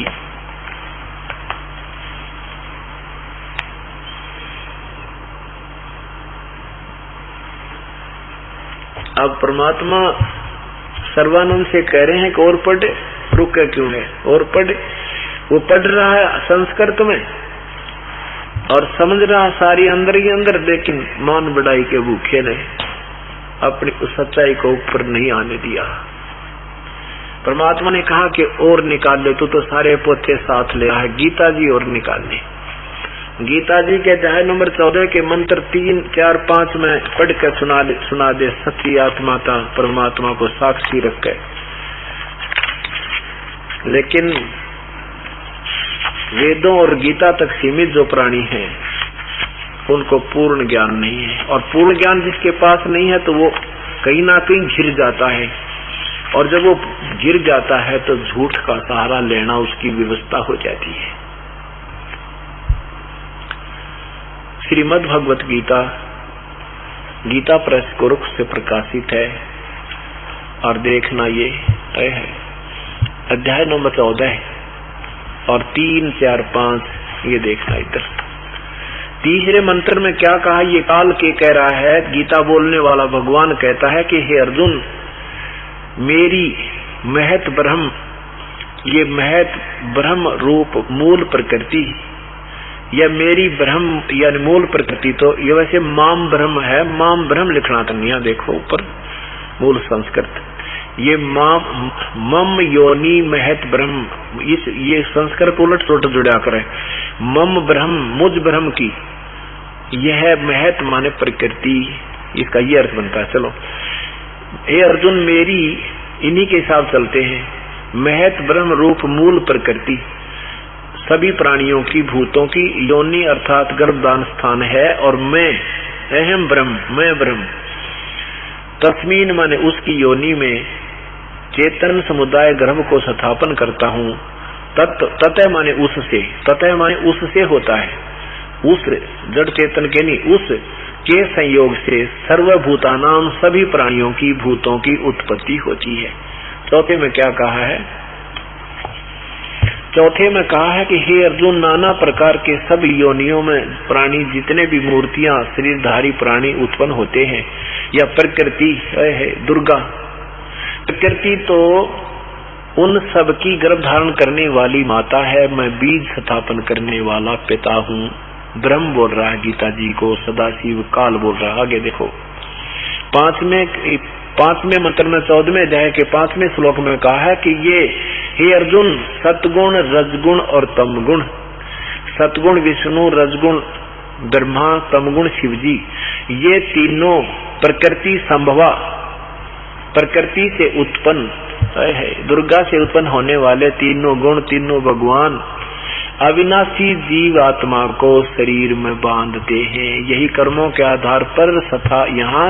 अब परमात्मा सर्वानंद से कह रहे हैं कि और पढ़, रुके क्यों है, और पढ़। वो पढ़ रहा है संस्कृत में और समझ रहा सारी अंदर ही अंदर, लेकिन मान बढ़ाई के भूखे ने अपनी उस सच्चाई को ऊपर नहीं आने दिया। परमात्मा ने कहा कि और निकाल ले, तू तो सारे पोथे साथ ले रहा है, गीता जी और निकाल ले। गीता जी के अध्याय नंबर 14 के मंत्र 3, 4, 5 में पढ़ कर सुना दे। सच्ची आत्मा था परमात्मा को साक्षी रख के, लेकिन वेदों और गीता तक सीमित जो प्राणी हैं उनको पूर्ण ज्ञान नहीं है, और पूर्ण ज्ञान जिसके पास नहीं है तो वो कहीं ना कहीं घिर जाता है, और जब वो गिर जाता है तो झूठ का सहारा लेना उसकी व्यवस्था हो जाती है। श्रीमद् भगवत गीता गीता प्रेस गोरख से प्रकाशित है, और देखना ये है अध्याय नंबर 14 और 3, 4, 5 ये देखना। इधर तीसरे मंत्र में क्या कहा, ये काल के कह रहा है। गीता बोलने वाला भगवान कहता है कि हे अर्जुन, मेरी महत ब्रह्म, ये महत ब्रह्म रूप मूल प्रकृति, या मेरी ब्रह्म यानी मूल प्रकृति, तो ये वैसे माम ब्रह्म है, माम ब्रह्म लिखना था, यहाँ देखो ऊपर मूल संस्कृत, ये मम योनि महत ब्रह्म, ये संस्कृत उलट सुलट जुड़ा करे। मम ब्रह्म, मुझ ब्रह्म की, यह महत माने प्रकृति, इसका ये अर्थ बनता है। चलो हे अर्जुन, मेरी इन्हीं के हिसाब चलते हैं। महत ब्रह्म रूप मूल प्रकृति सभी प्राणियों की, भूतों की योनि अर्थात गर्भदान स्थान है, और मैं अहम ब्रह्म, मैं ब्रह्म, तस्मीन माने उसकी योनि में चेतन समुदाय गर्भ को स्थापन करता हूँ। ततः माने उससे, ततः माने उससे होता है, उस जड़ चेतन के नहीं, उस के संयोग से सर्वभूतानाम सभी प्राणियों की, भूतों की उत्पत्ति होती है। चौथे में क्या कहा है, चौथे में कहा है कि हे अर्जुन, नाना प्रकार के सब योनियों में प्राणी, जितने भी मूर्तियां शरीरधारी प्राणी उत्पन्न होते हैं, या प्रकृति है दुर्गा। प्रकृति तो उन सब की गर्भ धारण करने वाली माता है, मैं बीज स्थापन करने वाला पिता हूँ। ब्रह्म बोल रहा है गीता जी को, सदाशिव काल बोल रहा है। आगे देखो, पांचवें मंत्र में 14वें अध्याय के 5वें श्लोक में कहा है कि ये हे अर्जुन, सतगुण, रजगुण और तमगुण, सतगुण विष्णु, रजगुण ब्रह्मा, तमगुण शिव जी, ये तीनों प्रकृति संभवा, प्रकृति से उत्पन्न है, दुर्गा से उत्पन्न होने वाले तीनों गुण, तीनों भगवान अविनाशी जीव आत्मा को शरीर में बांधते हैं। यही कर्मों के आधार पर तथा यहाँ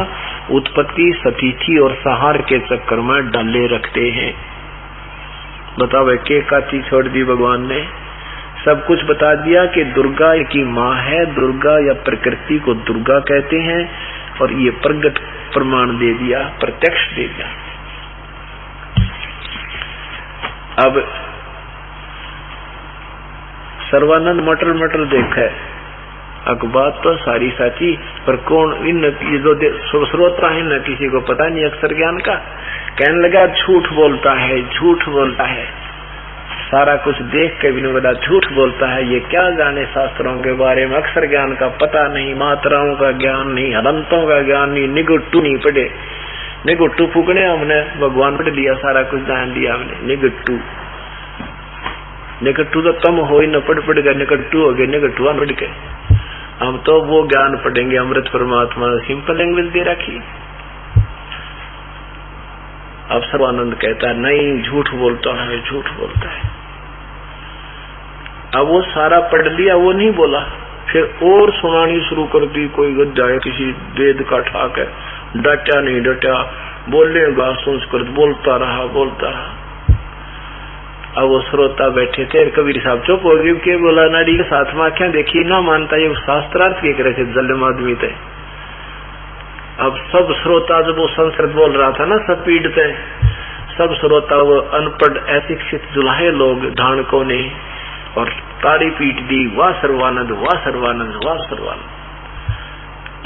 उत्पत्ति, सतीथि और संहार के चक्कर में डाले रखते हैं। बताओ के का चीज छोड़ दी भगवान ने? सब कुछ बता दिया कि दुर्गा की माँ है, दुर्गा या प्रकृति को दुर्गा कहते हैं, और ये प्रगट प्रमाण दे दिया, प्रत्यक्ष दे दिया। अब सर्वानंद मटर देखा है, अखबार तो सारी साची, पर कौन इन जो श्रोता है न किसी को पता नहीं अक्षर ज्ञान का। कहने लगा झूठ बोलता है, झूठ बोलता है, सारा कुछ देख के भी नहीं बता, झूठ बोलता है। ये क्या जाने शास्त्रों के बारे में, अक्षर ज्ञान का पता नहीं, मात्राओं का ज्ञान नहीं, हलंतों का ज्ञान नहीं, निगुट्टू नहीं पढ़े, निगुट्टू फूकने हमने भगवान पढ़ लिया, सारा कुछ जान लिया हमने। निगुट्टू निकट्टू तो तम हो ही न पढ़ गए, निकट्टू हो गए, निकट्टुआ पढ़ के। हम तो वो ज्ञान पढ़ेंगे अमृत परमात्मा, सिंपल लैंग्वेज दे रखी। अब सर्वानंद कहता है नहीं, झूठ बोलता है, झूठ बोलता है। अब वो सारा पढ़ लिया, वो नहीं बोला, फिर और सुनानी शुरू कर दी। कोई गद्दा किसी वेद का ठाक है, डटा नहीं डटा, बोलेगा संस्कृत, बोलता रहा। अब वो श्रोता बैठे थे, कबीर साहब चुप हो गए के बोला नाड़ी के साथ में क्या देखी ना मानता, ये शास्त्रार्थ के करे थे जल्द आदमी थे। अब सब श्रोता जब वो संस्कृत बोल रहा था ना, सब पीड़ते, सब श्रोता वो अनपढ़ अशिक्षित जुलाहे लोग ढाणकों ने और ताड़ी पीट दी, वाह सर्वानंद, वाह सर्वानंद, वाह सर्वानंद।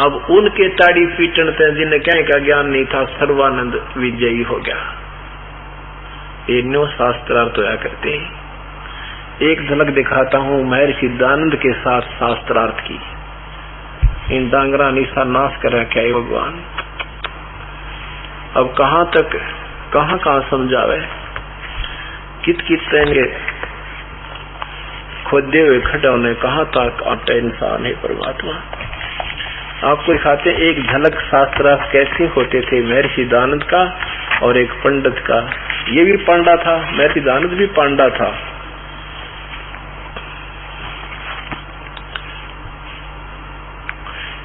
अब उनके ताड़ी पीटन थे जिन्हें क्या का ज्ञान नहीं था, सर्वानंद विजयी हो गया। इन शास्त्रार्थ होया करते हैं। एक झलक दिखाता हूँ महर्षि दयानंद के साथ शास्त्रार्थ की। इन डांगरा निशा नाश कर रखा है भगवान। अब कहाँ तक कहाँ समझावे, कित रहेंगे खोदे हुए खडौने, कहाँ तक आता इंसान है परमात्मा। आपको दिखाते एक झलक शास्त्रार्थ कैसे होते थे महर्षि दयानंद का और एक पंडित का। ये भी पांडा था, महर्षि दयानंद भी पांडा था।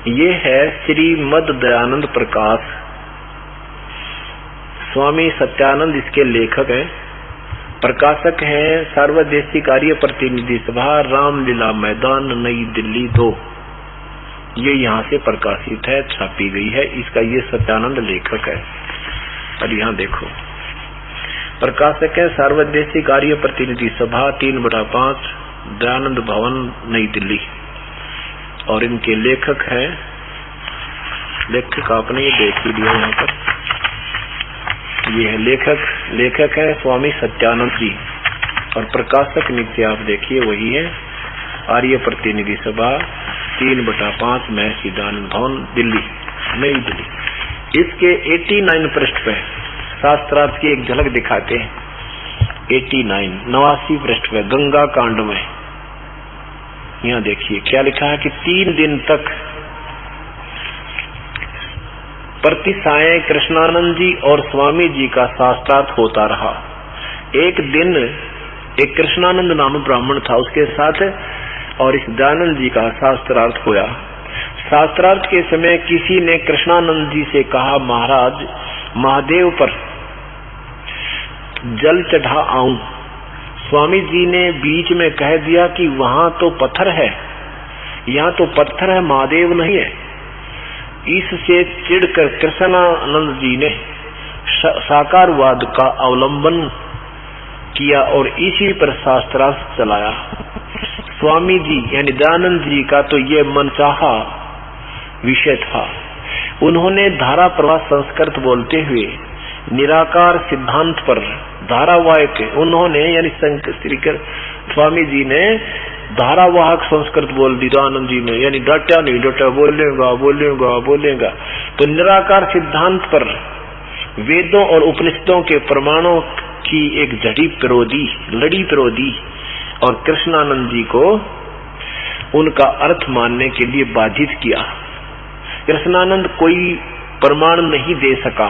ये है श्रीमद दयानंद प्रकाश, स्वामी सत्यानंद इसके लेखक हैं। प्रकाशक हैं सर्वदेशी कार्य प्रतिनिधि सभा, रामलीला मैदान, नई दिल्ली 2। ये यहाँ से प्रकाशित है, छापी गई है। इसका ये सत्यानंद लेखक है। और यहाँ देखो प्रकाशक है सर्वदेशी कार्य प्रतिनिधि सभा 3/5 दयानंद भवन नई दिल्ली। और इनके लेखक हैं, लेखक आपने ये देख ही लिया यहाँ पर, ये है लेखक है स्वामी सत्यानंद जी। और प्रकाशक नीचे आप देखिए वही है, आर्य प्रतिनिधि सभा 3/5 महर्षि दयानंद भवन दिल्ली, नई दिल्ली। इसके 89 पृष्ठ पे शास्त्रार्थ की एक झलक दिखाते हैं। 89 पृष्ठ पे गंगा कांड में यहाँ देखिए क्या लिखा है कि 3 दिन तक प्रतिसाय कृष्णानंद जी और स्वामी जी का शास्त्रार्थ होता रहा। एक दिन एक कृष्णानंद नाम ब्राह्मण था उसके साथ, और इस दयानंद जी का शास्त्रार्थ हुआ। शास्त्रार्थ के समय किसी ने कृष्णानंद जी से कहा, महाराज महादेव पर जल चढ़ा आऊं। स्वामी जी ने बीच में कह दिया कि वहां तो पत्थर है, यहाँ तो पत्थर है, महादेव नहीं है। इससे चिढ़कर कृष्णानंद जी ने साकारवाद का अवलंबन किया और इसी पर शास्त्रार्थ चलाया। स्वामी जी यानी दयानंद जी का तो ये मनचाहा विषय था। उन्होंने धारा प्रवाह संस्कृत बोलते हुए निराकार सिद्धांत पर धारावाहिक उन्होंने यानी स्वामी जी ने धारावाहक संस्कृत बोल दी दयानंद जी ने, यानी डटा नहीं डटा, बोलेगा बोलेगा बोलेगा। तो निराकार सिद्धांत पर वेदों और उपनिषदों के प्रमाणों की एक जड़ी विरोधी लड़ी विरोधी और कृष्णानंद जी को उनका अर्थ मानने के लिए बाधित किया। कृष्णानंद कोई प्रमाण नहीं दे सका,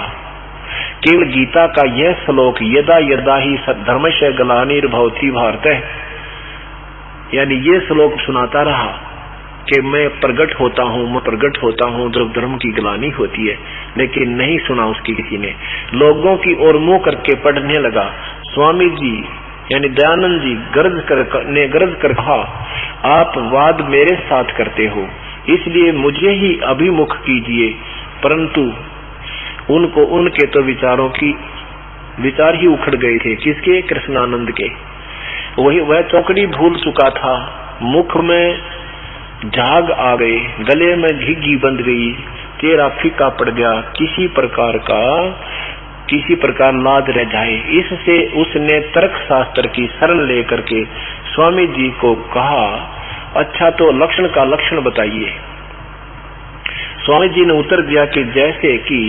केवल गीता का यह श्लोक यदा यदा ही धर्मस्य ग्लानिर्भवति भारत यानी ये श्लोक सुनाता रहा कि मैं प्रकट होता हूँ जब धर्म की ग्लानि होती है, लेकिन नहीं सुना उसकी किसी ने। लोगों की ओर मुंह करके पढ़ने लगा। स्वामी जी यानी दयानंद जी गरज कर कहा, आप वाद मेरे साथ करते हो, इसलिए मुझे ही अभिमुख कीजिए। परंतु उनको उनके तो विचार ही उखड़ गए थे। किसके? कृष्णानंद के। वही वह चौकड़ी भूल चुका था, मुख में झाग आ गए, गले में घिघी बंध गई, चेहरा फीका पड़ गया, किसी प्रकार लाज रह जाए। इससे उसने तर्क शास्त्र की शरण लेकर के स्वामी जी को कहा, अच्छा तो लक्षण का लक्षण बताइए। स्वामी जी ने उत्तर दिया कि जैसे कि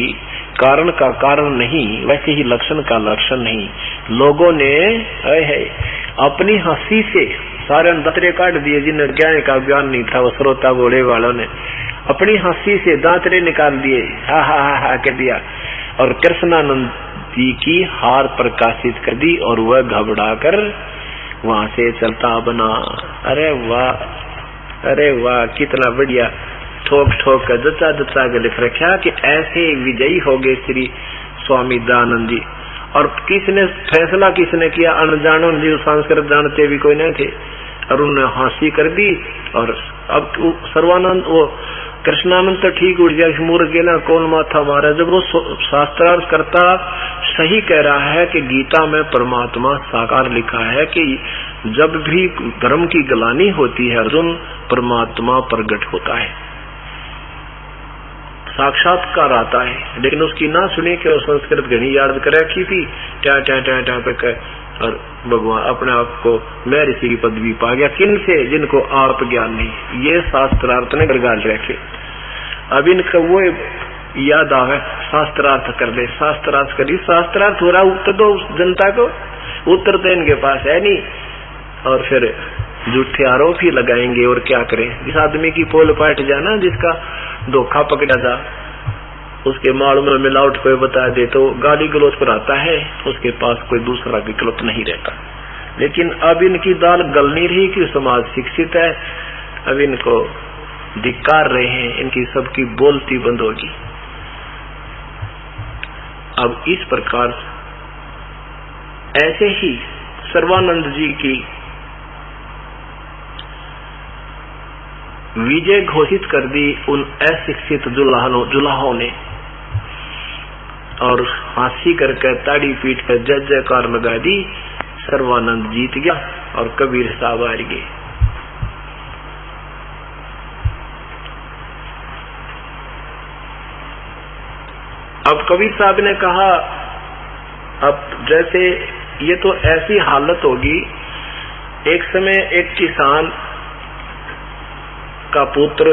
कारण का कारण नहीं, वैसे ही लक्षण का लक्षण नहीं। लोगों ने अपनी हंसी से सारे दांतरे काट दिए, जिन्हें ज्ञान का ज्ञान नहीं था, वो श्रोता घोड़े वालों ने अपनी हंसी से दांतरे निकाल दिए, हा हा हा हा कह दिया, और कृष्णानंद जी की हार प्रकाशित कर दी और वह घबरा कर वहां से चलता बना। अरे वाह कितना बढ़िया ठोक ठोक कर जचा जचा के लिख रखा कि ऐसे विजयी हो गए श्री स्वामी दयानंद जी। और किसने फैसला किया? अनजानो जी, संस्कृत जानते भी कोई नहीं थे, और उन्होंने हंसी कर दी। और अब सर्वानंद वो कृष्णानंद तो ठीक उठ गया, मूर्ख गेला कौन माथा मारा। जब वो शास्त्रार्थ करता सही कह रहा है कि गीता में परमात्मा साकार लिखा है कि जब भी धर्म की ग्लानि होती है अर्जुन परमात्मा प्रकट होता है, साक्षात्कार आता है। लेकिन उसकी ना सुनी कि संस्कृत घनी याद कर रखी थी, टा टा टा टा पे और भगवान अपने आप को मैं ऋषि की पदवी पा गया। किन से? जिनको आप ज्ञान नहीं। ये शास्त्रार्थ ने गरगाल रखे। अब इनका वो याद आवे शास्त्रार्थ कर दे, शास्त्रार्थ करी, शास्त्रार्थ हो रहा उत्तर दो जनता को, उत्तर तो इनके पास है नहीं। और फिर झूठे आरोप ही लगाएंगे। और क्या करें? जिस आदमी की पोल पाट जाना, जिसका धोखा पकड़ा था, उसके माल में मिलावट कोई बता दे तो गाली गलौज पर आता है, उसके पास कोई दूसरा विकल्प नहीं रहता। लेकिन अब इनकी दाल गल नहीं रही कि समाज शिक्षित है, अब इनको धिक्कार रहे हैं, इनकी सबकी बोलती बंद होगी। अब इस प्रकार ऐसे ही सर्वानंद जी की विजय घोषित कर दी उन अशिक्षित जुलाहों ने, और फांसी करके ताड़ी पीट कर जय जयकार लगा दी। सर्वानंद जीत गया और कबीर साहब हार गए। अब कबीर साहब ने कहा, अब जैसे ये तो ऐसी हालत होगी, एक समय एक किसान का पुत्र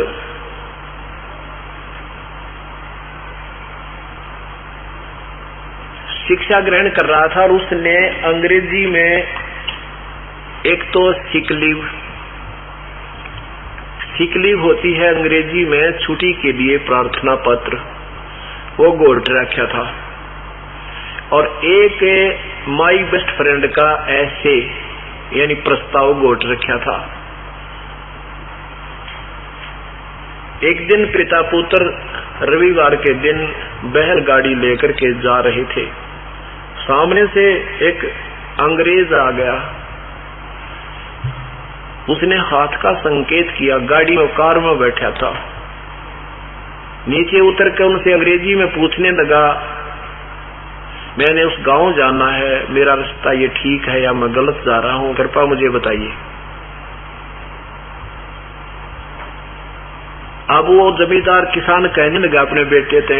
शिक्षा ग्रहण कर रहा था और उसने अंग्रेजी में एक तो सिक लीव होती है अंग्रेजी में छुट्टी के लिए प्रार्थना पत्र, वो गोल्ड रखा था, और एक माई बेस्ट फ्रेंड का ऐसे यानी प्रस्ताव गोल्ड रखा था। एक दिन पिता पुत्र रविवार के दिन बैलगाड़ी लेकर के जा रहे थे। सामने से एक अंग्रेज आ गया, उसने हाथ का संकेत किया, गाड़ी में कार में बैठा था। नीचे उतर कर उनसे अंग्रेजी में पूछने लगा मैंने उस गांव जाना है, मेरा रास्ता ये ठीक है या मैं गलत जा रहा हूं, कृपा मुझे बताइए। अब वो जमींदार किसान कहने लगा अपने बेटे से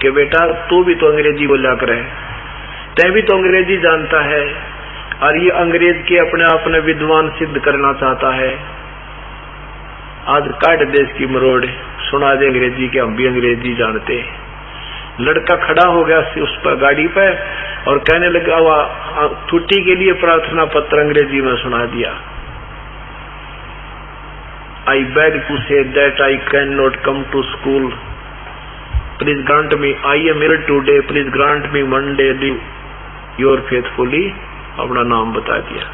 कि बेटा तू भी तो अंग्रेजी बोला करे, तै भी तो अंग्रेजी जानता है, और ये अंग्रेज के अपने आप में विद्वान सिद्ध करना चाहता है। आज काट देश की मरोड़, सुना दे अंग्रेजी के, हम भी अंग्रेजी जानते। लड़का खड़ा हो गया उस पर गाड़ी पे और कहने लगा वह छुट्टी के लिए प्रार्थना पत्र अंग्रेजी में सुना दिया। I beg to say that I cannot come to school. Please grant me, I am ill today. Please grant me Monday leave. Your faithfully, अपना नाम बता दिया।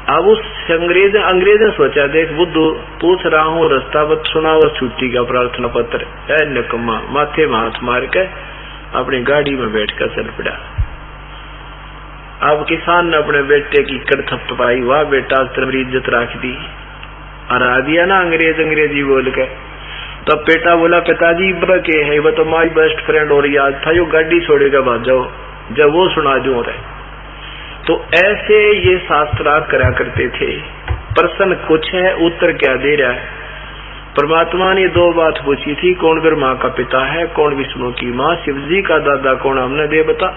अब उस अंग्रेज ने सोचा, देख बुद्धू पूछ रहा हूँ रास्ता बत सुना और छुट्टी का प्रार्थना पत्र है, निकम्मा माथे में हाथ मार के अपनी गाड़ी में बैठकर चल पड़ा। अब किसान ने अपने बेटे की कड़ थपथपाई, वाह बेटा तेरी इज्जत रख दी, हरा दिया ना अंग्रेजी बोल के। तब बेटा बोला पिताजी के है वो तो माई बेस्ट फ्रेंड और याद था, यो गाड़ी छोड़ेगा भाग जाओ, जब वो सुना दूं रहे। तो ऐसे ये शास्त्रार्थ करा करते थे। प्रश्न कुछ है, उत्तर क्या दे रहा है। परमात्मा ने दो बात पूछी थी, कौन ब्रह्मा का पिता है, कौन विष्णु की माँ, शिव जी का दादा कौन, हमने दे बता।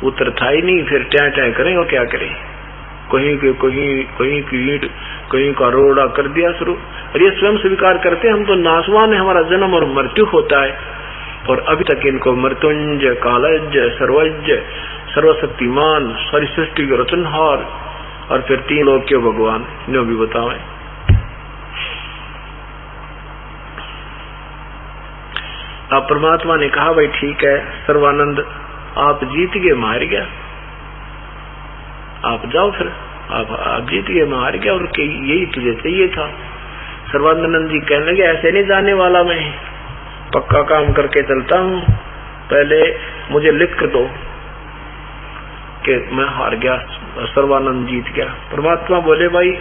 उत्तर था ही नहीं, फिर टै टै करें और क्या करें। कहीं की ईंट, कहीं का रोड़ा कर दिया शुरू। और ये स्वयं स्वीकार करते हम तो नासवान है, हमारा जन्म और मृत्यु होता है, और अभी तक इनको मृत्युंजय, कालज्य, सर्वज्ञ, सर्वशक्तिमान, सारी सृष्टि के रचनहार और फिर तीन लोग के भगवान इन्हें भी बतावे। अब परमात्मा ने कहा भाई ठीक है सर्वानंद, आप जीत गए, मार गया, आप जाओ फिर, आप जीत गए, मार गया, और यही तुझे चाहिए था। सर्वानंद जी कहने लगे ऐसे नहीं जाने वाला, मैं पक्का काम करके चलता हूँ, पहले मुझे लिख कर दो कि मैं हार गया, सर्वानंद जीत गया। परमात्मा बोले भाई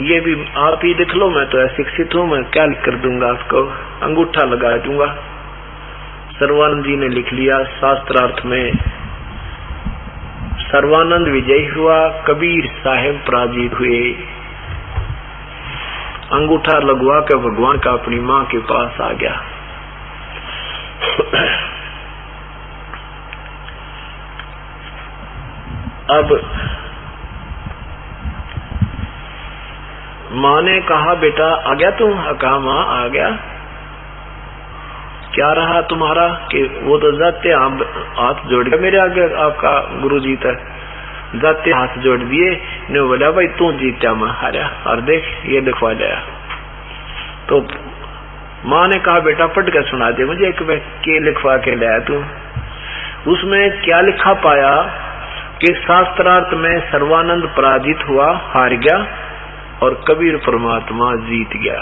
ये भी आप ही लिख लो, मैं तो अशिक्षित हूँ, मैं क्या लिख कर दूंगा, आपको अंगूठा लगा दूंगा। सर्वानंद जी ने लिख लिया। शास्त्रार्थ में सर्वानंद विजयी हुआ, कबीर साहेब पराजित हुए। अंगूठा लगवा कर भगवान का अपनी माँ के पास आ गया। अब माँ ने कहा बेटा आ गया तुम? कहा माँ आ गया। क्या रहा तुम्हारा? कि वो तो जाते हाथ जोड़ गया मेरे आगे, आपका गुरु जी तक जाते हाथ जोड़ दिए ने बोला भाई तू जीता मैं हारा, और देख ये लिखवा लिया। तो माँ ने कहा बेटा पढ़ कर सुना दे मुझे, एक के लिखवा के लाया तू। उसमें क्या लिखा पाया कि शास्त्रार्थ में सर्वानंद पराजित हुआ, हार गया, और कबीर परमात्मा जीत गया।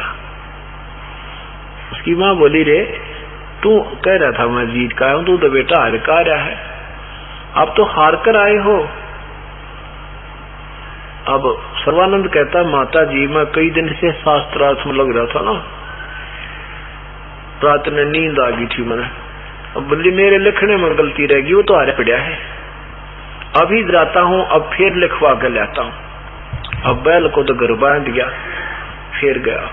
उसकी माँ बोली रे तू कह रहा था मैं जीत का आया हूं, तू तो बेटा हार का रहा है, अब तो हार कर आए हो। अब सर्वानंद कहता माता जी मैं कई दिन से शास्त्रार्थ में लग रहा था ना, रात में नींद आ गई थी मैंने, अब बोली मेरे लिखने में गलती रहेगी, वो तो हारे पड़ा है, अभी जाता हूं, अब फिर लिखवा कर लाता हूं। अब बैल को तो घर बांध गया, फिर गया,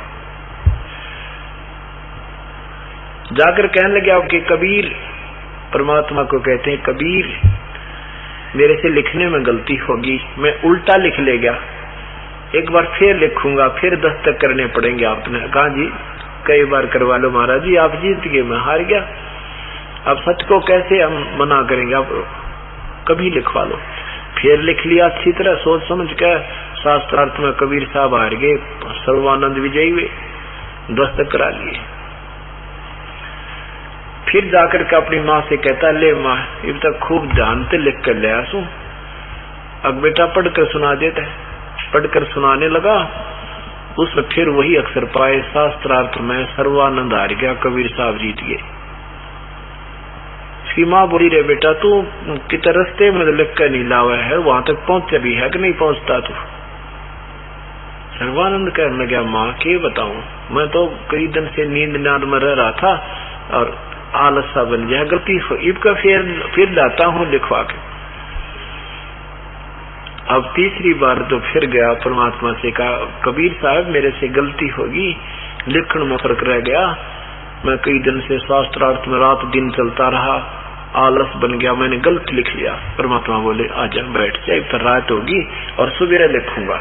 जाकर कहने लगे आपके कबीर, परमात्मा को कहते हैं कबीर मेरे से लिखने में गलती होगी, मैं उल्टा लिख ले गया, एक बार फिर लिखूंगा, फिर दस्तक करने पड़ेंगे। आपने कहा जी कई बार करवा लो महाराज जी, आप जीत गए मैं हार गया, अब सच को कैसे हम मना करेंगे, आप कभी लिखवा लो। फिर लिख लिया अच्छी तरह सोच समझ कर, शास्त्रार्थ में कबीर साहब हार गए, सर्वानंद विजयी हुए, दस्तक करा लिए। फिर जाकर के अपनी माँ से कहता ले माँ अब तक खूब ध्यान से लिख कर ले आसू, अब बेटा पढ़कर सुना देता है। पढ़कर सुनाने लगा, उसमें फिर वही अक्षर पाए, शास्त्रार्थ में सर्वानंद हार गया, कबीर साहब जीत गए। इसकी माँ बोली रे बेटा तू कितने रस्ते में लिख कर नहीं लावा है, वहां तक पहुंचा भी है कि नहीं पहुंचता तू? सर्वानंद कहने लगा माँ के बताऊं, मैं तो कई दिन से नींद नाद में रह रहा था और आलसा बन गया, गलती हो इबका फिर लाता हूँ लिखवा के। अब तीसरी बार तो फिर गया परमात्मा से कहा, कबीर साहब मेरे से गलती होगी, लिखण में फर्क रह गया, मैं कई दिन से शास्त्रार्थ में रात दिन चलता रहा, आलस बन गया, मैंने गलत लिख लिया। परमात्मा बोले आजा बैठ जाए, फिर रात होगी और सवेरे लिखूंगा।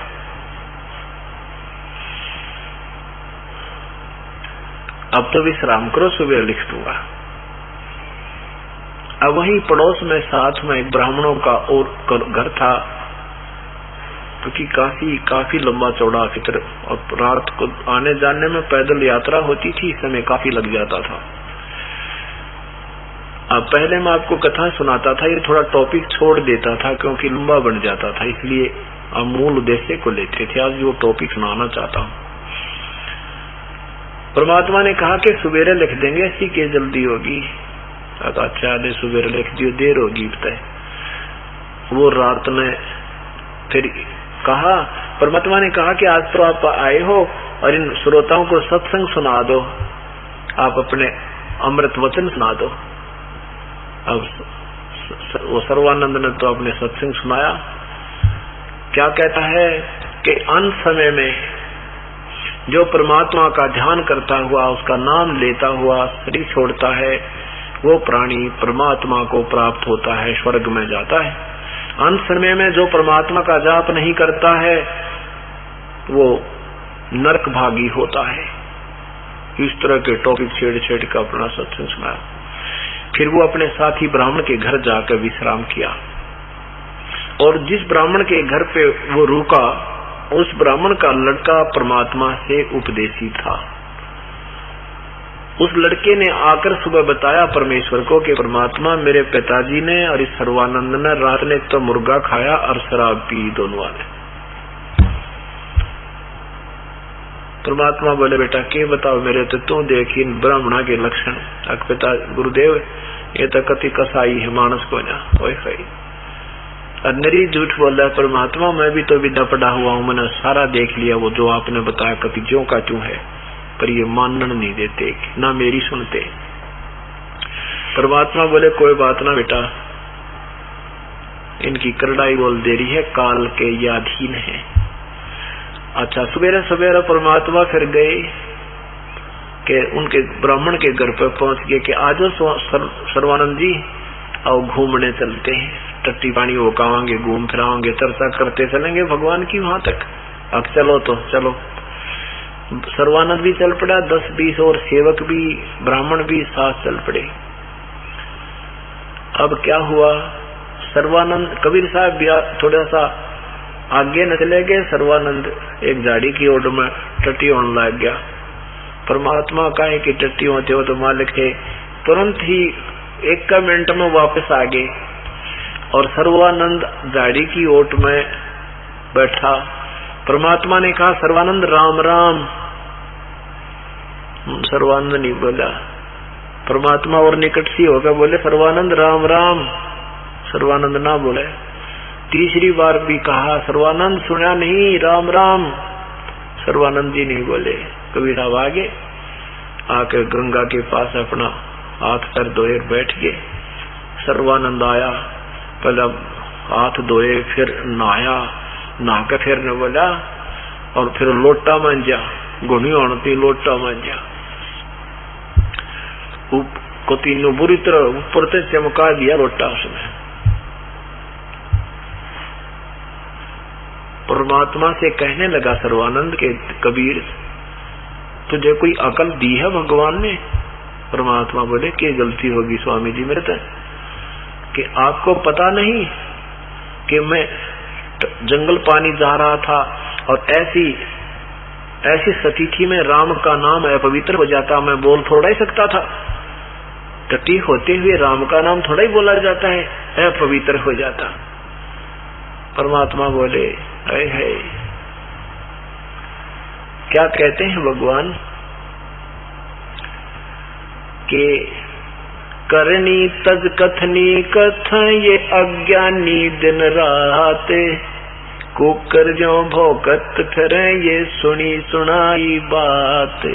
अब तो विश्राम करो, सुबह लिख दूंगा। अब वही पड़ोस में साथ में एक ब्राह्मणों का और घर था, क्योंकि काफी लंबा चौड़ा फितर, और रात को आने जाने में पैदल यात्रा होती थी, समय काफी लग जाता था। अब पहले मैं आपको कथा सुनाता था, ये थोड़ा टॉपिक छोड़ देता था क्योंकि लंबा बन जाता था, इसलिए अब मूल उद्देश्य को लेते थे। आज वो टॉपिक सुनाना चाहता हूँ। परमात्मा ने कहा कि सवेरे लिख देंगे, ऐसी के जल्दी होगी। अच्छा सवेरे लिख दियो, देर होगी बताए। वो रात ने फिर कहा, परमात्मा ने कहा कि आज तो आप आए हो और इन श्रोताओं को सत्संग सुना दो, आप अपने अमृत वचन सुना दो। अब वो सर्वानंद ने तो अपने सत्संग सुनाया। क्या कहता है कि अंत समय में जो परमात्मा का ध्यान करता हुआ, उसका नाम लेता हुआ शरीर छोड़ता है, वो प्राणी परमात्मा को प्राप्त होता है, स्वर्ग में जाता है। अंत समय में जो परमात्मा का जाप नहीं करता है, वो नरक भागी होता है। इस तरह के टॉपिक छेड़ का अपना सत्संग सुनाया। फिर वो अपने साथी ब्राह्मण के घर जाकर विश्राम किया, और जिस ब्राह्मण के घर पे वो रुका, उस ब्राह्मण का लड़का परमात्मा से उपदेशी था। उस लड़के ने आकर सुबह बताया परमेश्वर को कि परमात्मा मेरे पिताजी ने और इस सर्वानंद ने रात ने तो मुर्गा खाया और शराब पी, दोनों ने। परमात्मा बोले बेटा के बताओ मेरे, तो तू देख इन ब्राह्मणा के लक्षण। पिता गुरुदेव ये तो कति कसाई है, मानस को ना और नरी झूठ बोल रहा है। परमात्मा मैं भी तो विद्या पढ़ा हुआ हूँ, मैंने सारा देख लिया, वो जो आपने बताया कति ज्यों का त्यों है, पर ये मानन नहीं देते, ना मेरी सुनते। परमात्मा बोले कोई बात ना बेटा, इनकी करड़ाई बोल दे रही है, काल के ये अधीन है। अच्छा सवेरे सवेरे परमात्मा फिर गए कि उनके ब्राह्मण के घर पर पहुंच गए कि आज सर्वानंद जी आओ घूमने चलते हैं, टट्टी पानी होकावांगे, घूम फिरावांगे, चर्चा करते चलेंगे भगवान की वहां तक। अब चलो तो चलो। सर्वानंद भी चल पड़ा, 10-20 और सेवक भी, ब्राह्मण भी साथ चल पड़े। अब क्या हुआ, सर्वानंद कबीर साहब भी थोड़ा सा आगे न चले गए। सर्वानंद एक झाड़ी की ओर में टट्टी होने लग गया। परमात्मा कहे कि टट्टी होते हो तो मालिक थे, तुरंत ही 1 मिनट में वापस आ गए और सर्वानंद झाड़ी की ओट में बैठा। परमात्मा ने कहा सर्वानंद राम राम। सर्वानंद नहीं बोला। परमात्मा और निकट सी होकर बोले सर्वानंद राम राम। सर्वानंद ना बोले। तीसरी बार भी कहा सर्वानंद सुना नहीं, राम राम। सर्वानंद जी नहीं बोले। कबीर साहब आगे आकर गंगा के पास अपना हाथ पैर धोए बैठ गए। सर्वानंद आया, पहले हाथ धोए, फिर नहाया, नहाकर फिर ने बोला और फिर लोटा मांझा, गुणी होती लोटा मांझा, को तीनों बुरी तरह ऊपर से चमका दिया लोटा उसने। परमात्मा से कहने लगा सर्वानंद के कबीर तुझे कोई अकल दी है भगवान ने? परमात्मा बोले कि गलती होगी स्वामी जी मेरे, कि आपको पता नहीं कि मैं जंगल पानी जा रहा था और ऐसी स्थिति में राम का नाम अपवित्र हो जाता, मैं बोल थोड़ा ही सकता था। टट्टी होते हुए राम का नाम थोड़ा ही बोला जाता है, अपवित्र हो जाता। परमात्मा बोले है क्या कहते हैं भगवान के करनी तज कथनी कथ ये अज्ञानी दिन रात कुकर जो भोगत फिर ये सुनी सुनाई बात।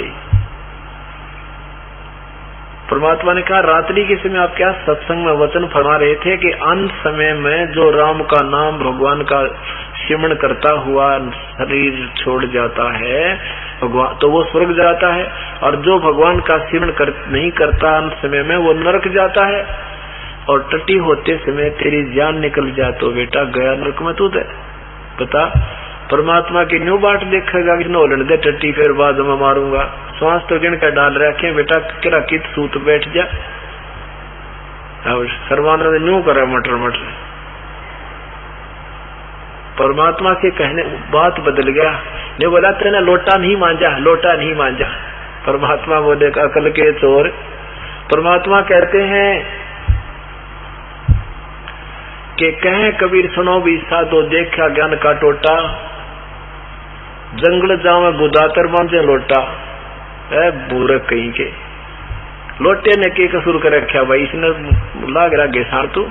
परमात्मा ने कहा रात्रि के समय आप क्या सत्संग में वचन फरमा रहे थे कि अंत समय में जो राम का नाम भगवान का सिमरण करता हुआ शरीर छोड़ जाता है भगवान तो वो स्वर्ग जाता है, और जो भगवान का सिमरण नहीं करता अंत समय में वो नरक जाता है। और टट्टी होते समय तेरी जान निकल जाए तो बेटा गया नरक में तू दे। बता परमात्मा की न्यू बाट देखेगा कि नोलन दे टट्टी फिर बाद में मारूंगा, श्वास तो गिन कर डाल रखे बेटा किरा कित सूत बैठ जा। सर्वानंद न्यू करे मटर मटर। परमात्मा के कहने बात बदल गया, ने बोला तेने लोटा नहीं मांझा, लोटा नहीं मांझा। परमात्मा बोले अकल के चोर। परमात्मा कहते हैं कि कहें कबीर सुनो भी साधो देखा ज्ञान का टोटा, जंगल जावे बुदातर मांझे लोटा। बूरक कहीं के लोटे ने के कसूर कर रखा भाई, इसने लाग रहा गेसार तू।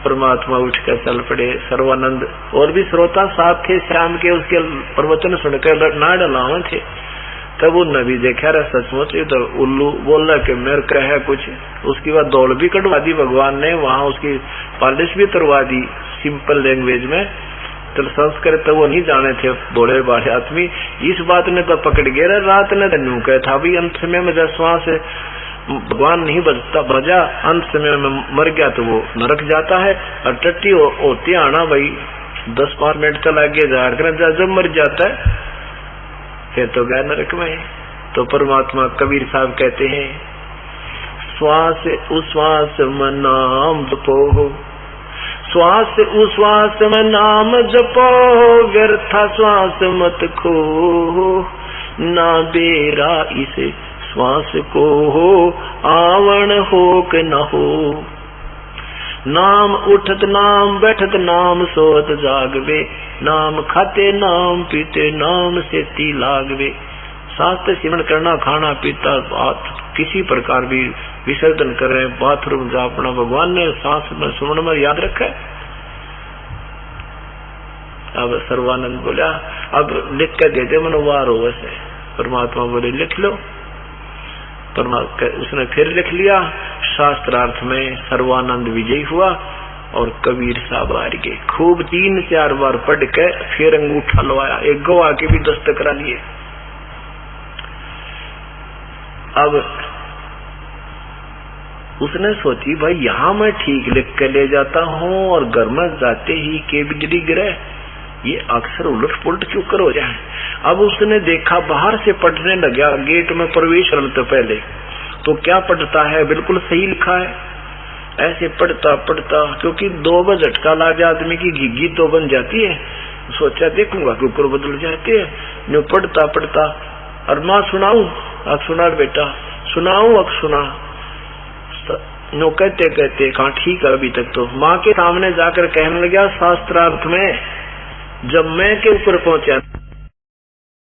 परमात्मा उठ कर चल पड़े। सर्वानंद और भी श्रोता साथ थे श्याम के, उसके प्रवचन सुनकर ना डलावे थे। तब वो नबी देखा रहा सचमुच तो उल्लू बोल रहा कि मेरे कहे कुछ। उसके बाद दौड़ भी कटवा दी भगवान ने, वहां उसकी पालिश भी तरवा दी सिंपल लैंग्वेज में। तो संस्कृत तो वो नहीं जाने थे बोले बाढ़े आदमी। इस बात ने तो पकड़ गया रात ने तो न्यू कहा था भाई अंत समय में जब श्वास भगवान नहीं बजा अंत समय में मर गया तो वो नरक जाता है। और टट्टी होती आना भाई 10-5 मिनट चला गया झाड़ कर जब मर जाता है फिर तो गया नरक में। तो परमात्मा कबीर साहब कहते हैं श्वास उश्वास में नाम जपो, श्वास उश्वास में नाम जपो, व्यर्था श्वास मत खो, ना बेरा इसे श्वास को हो, आवण हो के न हो। नाम उठत नाम बैठत नाम सोत जागवे, नाम खाते नाम पीते नाम से ती लागवे। शास्त्र सिमरण करना, खाना पीता बात किसी प्रकार भी विसर्जन कर रहे, बाथरूम जा अपना भगवान ने सांस में सुमन में याद रखा है। अब सर्वानंद बोला अब लिख कर दे दे मनोवार हो वैसे। परमात्मा बोले लिख लो। परमात्मा उसने फिर लिख लिया। शास्त्रार्थ में सर्वानंद विजयी हुआ और कबीर साहब आ गए। खूब 3-4 बार पढ़ के फिर अंगूठा लवाया, एक गवाह के भी दस्तक करा लिए। अब उसने सोची भाई यहाँ मैं ठीक लिख के ले जाता हूँ और घर में जाते ही के बिजली गिरे, ये अक्सर उलट पुलट क्यों कर हो जाए। अब उसने देखा बाहर से पढ़ने लगा, गेट में प्रवेश करने तो पहले तो क्या पढ़ता है बिल्कुल सही लिखा है। ऐसे पढ़ता पढ़ता क्योंकि 2 बार झटका लागे आदमी की घिग्गी तो बन जाती है, सोचा देखूंगा कि ऊपर बदल जाती है। न्यू पढ़ता पढ़ता और माँ सुनाऊ, अब सुना बेटा सुनाऊ, अब सुना। नो कहते कहते कहा ठीक है अभी तक। तो माँ के सामने जाकर कहने लगा शास्त्रार्थ में जब मैं के ऊपर पहुंचा